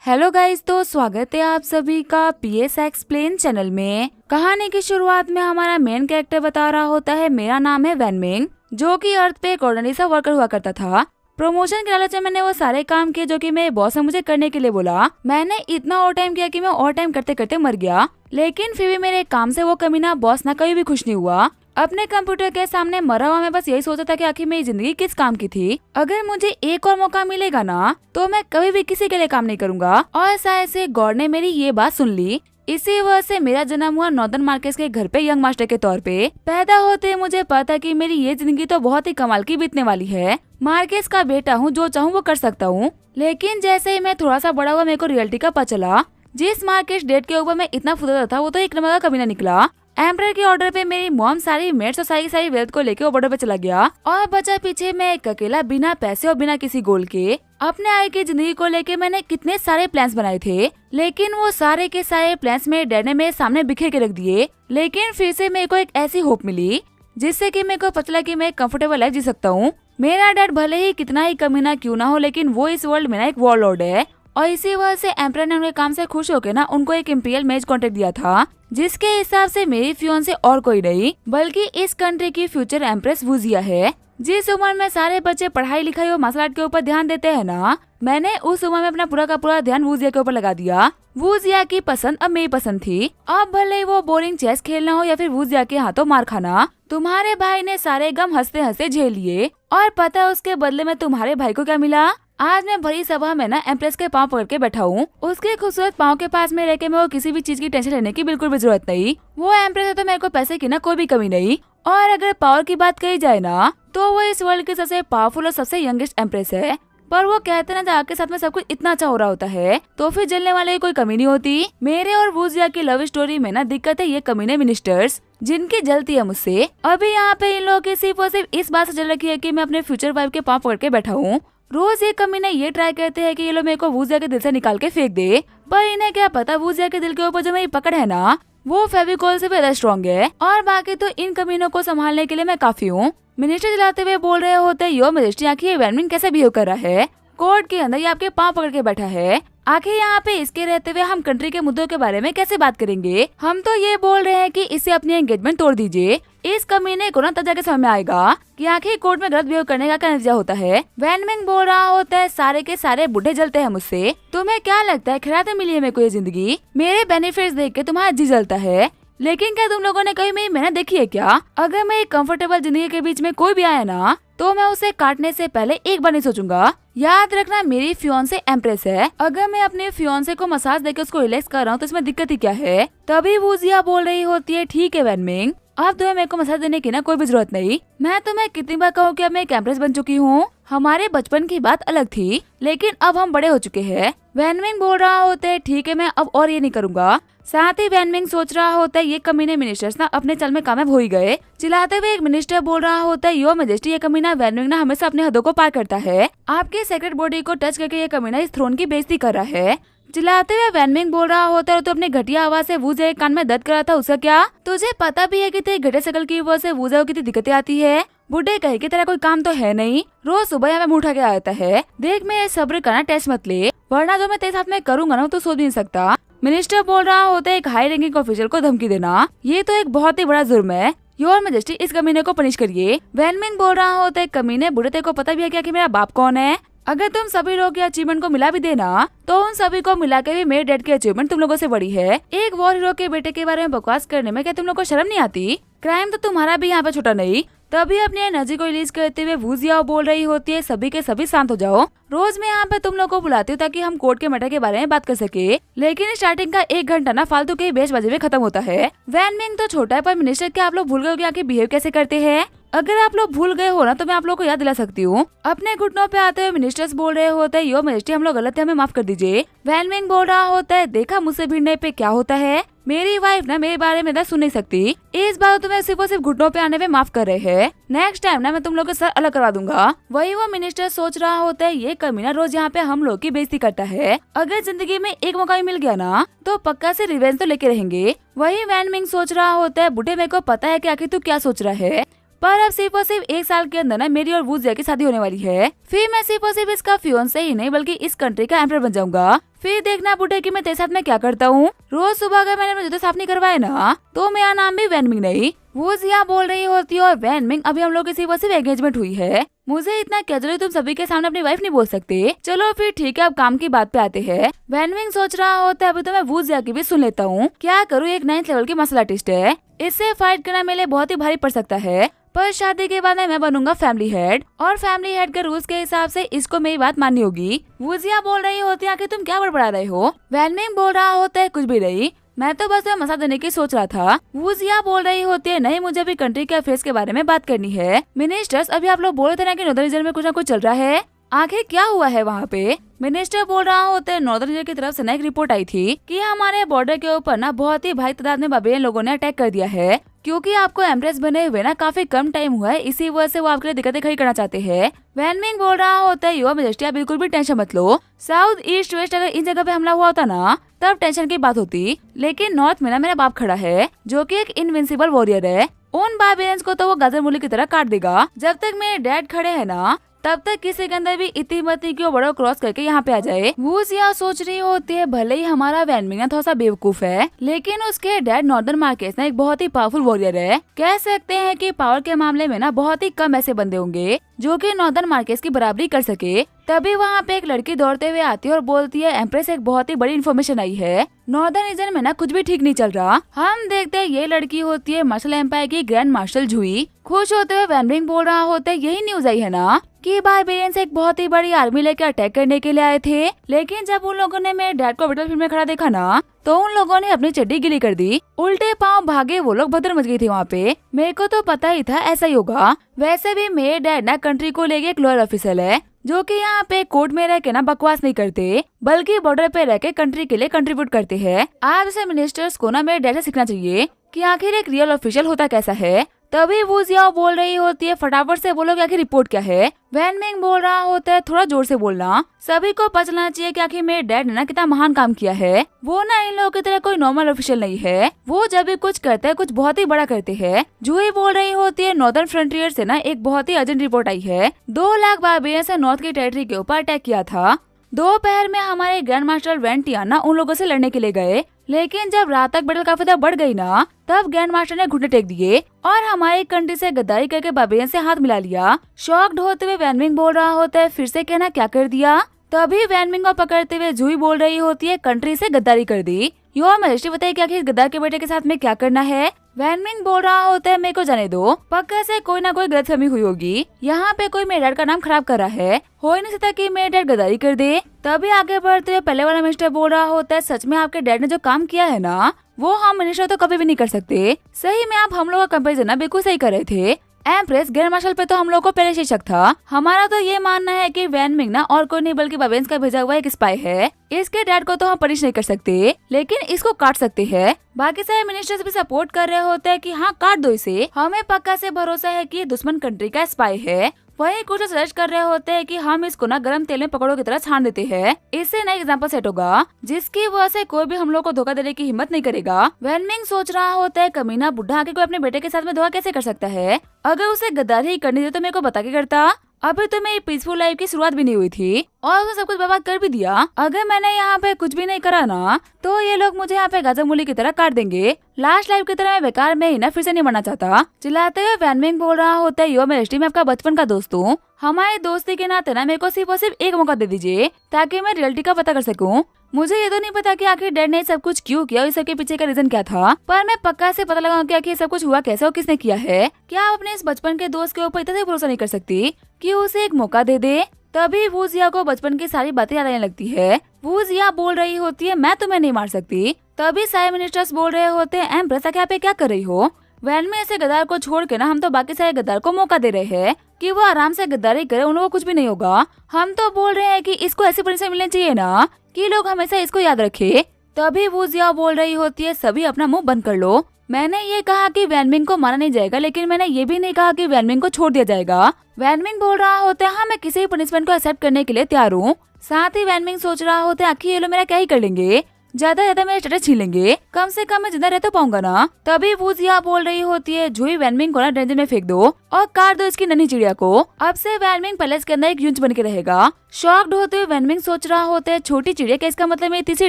Hello guys, तो स्वागत है आप सभी का पीएस एक्सप्लेन चैनल में। कहानी की शुरुआत में हमारा मेन कैरेक्टर बता रहा होता है, मेरा नाम है वैनमिंग, जो कि अर्थ पे एक ऑर्डिनरी सा वर्कर हुआ करता था। प्रमोशन के लालच में मैंने वो सारे काम किए जो कि मेरे बॉस ने मुझे करने के लिए बोला। मैंने इतना ओवर टाइम किया कि मैं ओवर टाइम करते करते मर गया, लेकिन फिर भी मेरे काम से वो कमीना बॉस ना कभी भी खुश नहीं हुआ। अपने कंप्यूटर के सामने मरा हुआ मैं बस यही सोचा था कि आखिर मेरी जिंदगी किस काम की थी। अगर मुझे एक और मौका मिलेगा ना तो मैं कभी भी किसी के लिए काम नहीं करूंगा। और शायद से गॉड ने मेरी ये बात सुन ली। इसी वजह से मेरा जन्म हुआ नॉर्दर्न मार्केस के घर पे यंग मास्टर के तौर पे। पैदा होते मुझे पता कि मेरी ये जिंदगी तो बहुत ही कमाल की बीतने वाली है। मार्केस का बेटा हूँ, जो चाहूँ वो कर सकता हूँ। लेकिन जैसे ही मैं थोड़ा सा बड़ा हुआ मेरे को रियलिटी का पता चला। जिस मार्केस डेट के ऊपर मैं इतना फुदर था वो तो एक नंबर का कभी ना निकला। एम्परर के ऑर्डर पे मेरी मॉम सारी मेट्स और सारी वेल्थ को लेके वो बॉर्डर पे चला गया और बचा पीछे मैं एक अकेला, बिना पैसे और बिना किसी गोल के। अपने आगे की जिंदगी को लेके मैंने कितने सारे प्लान्स बनाए थे, लेकिन वो सारे के सारे प्लान्स मेरे डैड ने मेरे सामने बिखेर के रख दिए। लेकिन फिर से मेरे को एक ऐसी होप मिली जिससे कि मेरे को पता चला कि मैं कंफर्टेबल लाइफ जी सकता हूँ। मेरा डैड भले ही कितना ही कमीना क्यों ना हो, लेकिन वो इस वर्ल्ड में ना एक वॉरलॉर्ड है। और इसी वजह से एम्परर ने उनके काम से खुश होकर ना उनको एक इंपीरियल मैच कॉन्ट्रैक्ट दिया था, जिसके हिसाब से मेरी फियोंसे और कोई नहीं बल्कि इस कंट्री की फ्यूचर एम्प्रेस वुजिया है। जिस उम्र में सारे बच्चे पढ़ाई लिखाई और मार्शल आर्ट के ऊपर ध्यान देते हैं ना, मैंने उस उम्र में अपना पूरा का पूरा ध्यान वुजिया के ऊपर लगा दिया। वुजिया की पसंद अब मेरी पसंद थी। अब भले ही वो बोरिंग चेस खेलना हो या फिर वुजिया के हाथों मार खाना, तुम्हारे भाई ने सारे गम हंसते हंसते झेल लिए। और पता है उसके बदले में तुम्हारे भाई को क्या मिला? आज मैं भरी सभा में ना एम्प्रेस के पाँव पकड़ के बैठा हूँ। उसके खूबसूरत पाँव के पास में रह के मैं वो किसी भी चीज की टेंशन लेने की बिल्कुल भी जरूरत नहीं। वो एम्प्रेस है तो मेरे को पैसे की ना कोई भी कमी नहीं। और अगर पावर की बात कही जाए ना तो वो इस वर्ल्ड की सबसे पावरफुल और सबसे यंगेस्ट एम्प्रेस है। पर वो कहते ना जहाँ के साथ में सब कुछ इतना अच्छा हो रहा होता है तो फिर जलने वाले की कोई कमी नहीं होती। मेरे और वुजिया की लव स्टोरी में ना दिक्कत है ये कमीने मिनिस्टर्स, जिनकी जलती है मुझसे। अभी यहाँ पे इन लोगों की सिर्फ और सिर्फ इस बात से जल रखी है कि मैं अपने फ्यूचर वाइफ के पाँव पकड़ के बैठा हूँ। रोज ये कमीने ये ट्राई करते हैं कि ये लोग मेरे को वुजिया के दिल से निकाल के फेंक दे, पर इन्हें क्या पता वुजिया के दिल के ऊपर जो मेरी पकड़ है ना वो फेविकोल से भी ज्यादा स्ट्रॉन्ग है। और बाकी तो इन कमीनों को संभालने के लिए मैं काफी हूँ। मिनिस्टर चलाते हुए बोल रहे होते, यो मजिस्ट्री आखिर ये वैनमिंग कैसे बिहेव कर रहा है? कोर्ट के अंदर ये आपके पाँव पकड़ के बैठा है। आखिर यहाँ पे इसके रहते हुए हम कंट्री के मुद्दों के बारे में कैसे बात करेंगे? हम तो ये बोल रहे हैं कि इससे अपनी एंगेजमेंट तोड़ दीजिए। इस कमीने को ना तब जाके समझ में आएगा कि आखिर कोर्ट में गलत बिहेव करने का क्या नतीजा होता है। वैनमिंग बोल रहा होता है, सारे के सारे बुढ़े जलते हैं मुझसे। तुम्हें क्या लगता है खिलाते मिली है मेरे को ये जिंदगी? मेरे बेनिफिट्स देख के तुम्हारा जी जलता है, लेकिन क्या तुम लोगों ने कभी मेरी मेहनत देखी है क्या? अगर मैं एक कंफर्टेबल जिंदगी के बीच में कोई भी आया ना तो मैं उसे काटने से पहले एक बार नहीं सोचूंगा। याद रखना मेरी फियोंसे एम्प्रेस है। अगर मैं अपने फियोंसे को मसाज देकर उसको रिलैक्स कर रहा हूँ तो इसमें दिक्कत ही क्या है? तभी वुजिया बोल रही होती है, ठीक है वैनमिंग, अब तुम्हें मेरे को मसाज देने की ना कोई भी जरूरत नहीं। मैं तुम्हें कितनी बार कहूँ कि अब मैं एक एम्प्रेस बन चुकी हूँ। हमारे बचपन की बात अलग थी, लेकिन अब हम बड़े हो चुके हैं। वैनमिंग बोल रहा होता है, ठीक है मैं अब और ये नहीं करूँगा। साथ ही वैनमिंग सोच रहा होता है ये कमीने मिनिस्टर्स ना अपने चल में कामयाब हो ही गए। चिल्लाते हुए एक मिनिस्टर बोल रहा होता है, यो मजेस्टी ये कमीना वैनमिंग ना हमेशा अपने हदों को पार करता है। आपके सेक्रेट बॉडी को टच करके ये कमीना इस थ्रोन की बेइज्जती कर रहा है। चिल्लाते हुए वैनमिंग बोल रहा होता है, तो अपने घटिया आवाज से वुजिया के कान में दर्द कर रहा था, उसका क्या? तुझे पता भी है कि तेरी घटिया शक्ल की वजह से वुजिया को कितनी दिक्कतें आती है? बुढ़े कहे कि तेरा कोई काम तो है नहीं, रोज सुबह यहाँ मुंह उठा के आता है। देख मैं सब्र करना टेस्ट मत ले, वरना जो मैं तेरे साथ में करूंगा ना तो सोच भी नहीं सकता। मिनिस्टर बोल रहा होता है, एक हाई रैंकिंग ऑफिसर को धमकी देना ये तो एक बहुत ही बड़ा जुर्म है। योर मजेस्टी इस कमीने को पनिश करिए। वैनमिंग बोल रहा होता है, कमीने बुढ़े तेरे को पता भी है क्या कि मेरा बाप कौन है? अगर तुम सभी लोग के अचीवमेंट को मिला भी देना तो उन सभी को मिला के भी मेरे डैड की अचीवमेंट तुम लोगों से बड़ी है। एक वॉर हीरो के बेटे के बारे में बकवास करने में क्या तुम लोग को शर्म नहीं आती? क्राइम तो तुम्हारा भी यहाँ पे छोटा नहीं। तभी अपनी एनर्जी को रिलीज करते हुए वुजिया बोल रही होती है, सभी के सभी शांत हो जाओ। रोज मैं यहाँ पे तुम लोग को बुलाती हूँ ताकि हम कोर्ट के मैटर के बारे में बात कर सके, लेकिन स्टार्टिंग का 1 घंटा ना फालतू के बेचबाजी में खत्म होता है। वैनमिंग तो छोटा है, पर मिनिस्टर क्या आप लोग भूल गए हो कि आखिर बिहेव कैसे करते हैं? अगर आप लोग भूल गए हो ना तो मैं आप लोग को याद दिला सकती हूँ। अपने घुटनों पे आते हुए मिनिस्टर्स बोल रहे होते हैं, यो मजेस्टी हम लोग गलत है, हमें माफ कर दीजिए। वैनमिंग बोल रहा होता है, देखा मुझसे भिड़ने पे क्या होता है? मेरी वाइफ ना मेरे बारे में सुन नहीं सकती। इस बार तुम्हें सिर्फ और सिर्फ घुटनों पे आने पे माफ कर रहे हैं। नेक्स्ट टाइम ना मैं तुम लोग के सर अलग करवा दूंगा। वही वो मिनिस्टर सोच रहा होता है, ये कमीना रोज यहाँ पे हम लोग की बेइज्जती करता है। अगर जिंदगी में एक मौका ही मिल गया ना तो पक्का से रिवेंज तो लेके रहेंगे। वही वैनमिंग सोच रहा होता है, बुढ़े मेरे को पता है कि आखिर तू क्या सोच रहा है, पर अब सिर्फ और सिर्फ 1 साल के अंदर ना मेरी और वुजिया की शादी होने वाली है। फिर मैं सिर्फ और सिर्फ इसका फियोंसे ही नहीं बल्कि इस कंट्री का एम्परर बन जाऊंगा। फिर देखना बुढ़े कि मैं तेरे साथ में क्या करता हूँ। रोज सुबह अगर मैंने अपने जूते साफ नहीं करवाए ना तो मेरा नाम भी वैन मिंग नहीं। वो जिया बोल रही होती है और वैन मिंग अभी हम लोग की सिर्फ एंगेजमेंट हुई है, मुझे इतना कैजुअली तुम सभी के सामने अपनी वाइफ नहीं बोल सकते। चलो फिर ठीक है, अब काम की बात पे आते हैं। वैन मिंग सोच रहा होता है अभी तो मैं वो जिया की भी सुन लेता हूँ, क्या करूँ, एक 9th लेवल की मसल आर्टिस्ट है, इससे फाइट करना मेरे लिए बहुत ही भारी पड़ सकता है। पर शादी के बाद मैं बनूंगा फैमिली हेड और फैमिली हेड के रूल्स के हिसाब से इसको मेरी बात माननी होगी। वुजिया बोल रही होती है कि तुम क्या बड़बड़ा रहे हो। वैन मिंग बोल रहा होता है कुछ भी नहीं, मैं तो बस मसा देने की सोच रहा था। वुजिया बोल रही होती है नहीं, मुझे भी कंट्री के अफेयर्स के बारे में बात करनी है। मिनिस्टर्स, अभी आप लोग बोल रहे थे ना कि नॉर्दर्न रीजन में कुछ ना कुछ चल रहा है, आखिर क्या हुआ है वहाँ पे। मिनिस्टर बोल रहा होता है नॉर्दर्न रीजन की तरफ से ना एक रिपोर्ट आई थी कि हमारे बॉर्डर के ऊपर ना बहुत ही भारी तादाद में बाबेरियन लोगों ने अटैक कर दिया है। क्योंकि आपको एम्प्रेस बने हुए ना काफी कम टाइम हुआ है, इसी वजह से वो आपके लिए दिक्कतें खड़ी करना चाहते हैं। वैन मिंग बोल रहा होता है योर मेजेस्टी आप बिल्कुल भी टेंशन मत लो, साउथ ईस्ट वेस्ट अगर इन जगह पे हमला हुआ होता ना तब टेंशन की बात होती, लेकिन नॉर्थ में ना मेरा बाप खड़ा है जो कि एक इनविंसिबल वॉरियर है, उन बारबेरियंस को तो वो गाजर मूली की तरह काट देगा। जब तक मेरे डैड खड़े हैं ना तब तक किसी के अंदर भी इतनी हिम्मत नहीं कि वो बड़ा क्रॉस करके यहाँ पे आ जाए। वो जिया सोच रही होती है भले ही हमारा वैन मिंग ना थोड़ा सा बेवकूफ है, लेकिन उसके डैड नॉर्दर्न मार्केस ना एक बहुत ही पावरफुल वॉरियर है। कह सकते हैं कि पावर के मामले में ना बहुत ही कम ऐसे बंदे होंगे जो कि नॉर्दर्न मार्केस की बराबरी कर सके। तभी वहाँ पे एक लड़की दौड़ते हुए आती है और बोलती है एम्प्रेस एक बहुत ही बड़ी इन्फॉर्मेशन आई है, नॉर्दर्न रीजन में ना कुछ भी ठीक नहीं चल रहा। हम देखते हैं ये लड़की होती है मार्शल एम्पायर की ग्रैंड मार्शल जुई। खुश होते हुए वैन मिंग बोल रहा होता है यही न्यूज आई है ना कि बारबेरियंस एक बहुत ही बड़ी आर्मी लेकर अटैक करने के लिए आए थे, लेकिन जब उन लोगों ने मेरे डैड को बैटलफील्ड में खड़ा देखा ना तो उन लोगों ने अपनी चड्डी गीली कर दी, उल्टे पांव भागे वो लोग, भद्र मच गई थी वहाँ पे। मेरे को तो पता ही था ऐसा ही होगा। वैसे भी मेरे डैड ना कंट्री को लेके एक लॉयर ऑफिसर है जो कि यहाँ पे कोर्ट में रह के ना बकवास नहीं करते बल्कि बॉर्डर पे रह के कंट्री के लिए कंट्रीब्यूट करते हैं। आप जैसे मिनिस्टर्स को ना मेरे डैड से सीखना चाहिए कि आखिर एक रियल ऑफिशियल होता कैसा है। तभी वो जिया बोल रही होती है फटाफट से बोलो कि आखिर रिपोर्ट क्या है। वैन मिंग बोल रहा होता है थोड़ा जोर से बोलना, सभी को पता चलना चाहिए कि आखिर मेरे डैड ने ना कितना महान काम किया है। वो ना इन लोगों की तरह कोई नॉर्मल ऑफिशियल नहीं है, वो जब भी कुछ करते हैं कुछ बहुत ही बड़ा करते हैं। जूही बोल रही होती है नॉर्दर्न फ्रंटियर से ना एक बहुत ही अर्जेंट रिपोर्ट आई है, 2 लाख बारबेरियंस ने नॉर्थ की टेरिटरी के ऊपर अटैक किया था। दोपहर में हमारे ग्रैंड मास्टर वैन टियाना उन लोगों से लड़ने के लिए गए, लेकिन जब रात तक बैटल काफी ज्यादा बढ़ गई ना तब ग्रैंड मास्टर ने घुटने टेक दिए और हमारी कंट्री से गद्दारी करके बारबेरियन से हाथ मिला लिया। शॉक्ड होते हुए वैन मिंग बोल रहा होता है फिर से कहना क्या कर दिया। तभी वैन मिंग को पकड़ते हुए जूही बोल रही होती है कंट्री से गद्दारी कर दी। योर मैजेस्टी बताइए कि आखिर गद्दार के बेटे के साथ में क्या करना है। वैन मिंग बोल रहा होता है मेरे को जाने दो, पक्का से कोई ना कोई गलतफहमी हुई होगी, यहाँ पे कोई मेरे डैड का नाम खराब कर रहा है, हो ही नहीं सकता कि मेरे डैड गद्दारी कर दे। तभी आगे बढ़ते हुए पहले वाला मिनिस्टर बोल रहा होता है सच में आपके डैड ने जो काम किया है ना वो हम मिनिस्टर तो कभी भी नहीं कर सकते। सही में आप हम लोग का कंपेरिजन ना बिल्कुल सही कर रहे थे। एम्प्रेस ग्रैंड मार्शल पे तो हम लोग को पहले से शक था। हमारा तो ये मानना है कि वैन मिंग ना और कोई नहीं बल्कि बारबेरियंस का भेजा हुआ एक स्पाई है। इसके डैड को तो हम पनिश नहीं कर सकते, लेकिन इसको काट सकते हैं। बाकी सारे मिनिस्टर्स भी सपोर्ट कर रहे होते हैं कि हाँ काट दो इसे, हमें पक्का से भरोसा है कि दुश्मन कंट्री का स्पाई है। वही कुछ सजेस्ट कर रहे होते हैं कि हम इसको ना गरम तेल में पकौड़ों की तरह छान देते हैं, इससे नया एग्जाम्पल सेट होगा जिसकी वजह से कोई भी हम लोग को धोखा देने की हिम्मत नहीं करेगा। वैन मिंग सोच रहा होता है कमीना बुढ़ा आके कोई अपने बेटे के साथ में धोखा कैसे कर सकता है, अगर उसे गद्दारी ही करनी थी तो मेरे को बता के करता। अभी तो मेरी पीसफुल लाइफ की शुरुआत भी नहीं हुई थी और उसने सब कुछ बर्बाद कर भी दिया। अगर मैंने यहाँ पे कुछ भी नहीं करा ना तो ये लोग मुझे यहाँ पे गाजर मूली की तरह काट देंगे। लास्ट लाइफ की तरह मैं बेकार में ही ना फिर से नहीं मरना चाहता। चिल्लाते हुए वैन मिंग बोल रहा होता है योर मैजेस्टी मैं आपका बचपन का दोस्त हूँ, हमारी दोस्ती के नाते ना मेरे को सिर्फ और सिर्फ एक मौका दे दीजिए ताकि मैं रियलिटी का पता कर सकूं। मुझे ये तो नहीं पता कि आखिर डैड ने सब कुछ क्यों किया और इस सब के पीछे का रीजन क्या था, पर मैं पक्का से पता लगाऊं कि आखिर सब कुछ हुआ कैसे और किसने किया है। क्या आप अपने इस बचपन के दोस्त के ऊपर इतना भरोसा नहीं कर सकती कि उसे एक मौका दे दे। तभी वो जिया को बचपन की सारी बातें याद आने लगती है। वो जिया बोल रही होती है मैं तुम्हें नहीं मार सकती। तभी सारे मिनिस्टर्स बोल रहे होते हैं एम्प्रेस क्या पे क्या कर रही हो। वैन में ऐसे गद्दार को छोड़ के ना हम तो बाकी सारे गद्दार को मौका दे रहे हैं कि वो आराम से गद्दारी करे, उन लोगों को कुछ भी नहीं होगा। हम तो बोल रहे हैं कि इसको ऐसी पनिशमेंट मिलनी चाहिए ना कि लोग हमेशा इसको याद रखे। तभी वो जिया बोल रही होती है सभी अपना मुंह बंद कर लो। मैंने ये कहा कि वैन मिंग को मारा नहीं जाएगा, लेकिन मैंने ये भी नहीं कहा कि वैन मिंग को छोड़ दिया जाएगा। वैन मिंग बोल रहा होता है हाँ मैं किसी भी पनिशमेंट को एक्सेप्ट करने के लिए तैयार हूँ। साथ ही वैन मिंग सोच रहा होता है आखिर ये लोग मेरा क्या ही कर लेंगे, ज्यादा मेरे स्टेटस छीन लेंगे, कम से कम मैं जिंदा रह तो पाऊंगा ना। तभी वूजिया बोल रही होती है, जुई वैनमिंग को ना डेंजर में फेंक दो और काट दो इसकी नन्ही चिड़िया को। अब से वैनमिंग पैलेस के अंदर एक यूनिट बन के रहेगा। शॉक्ड होते हुए वैनमिंग सोच रहा होता है, छोटी चिड़िया का इसका मतलब मेरी तीसरी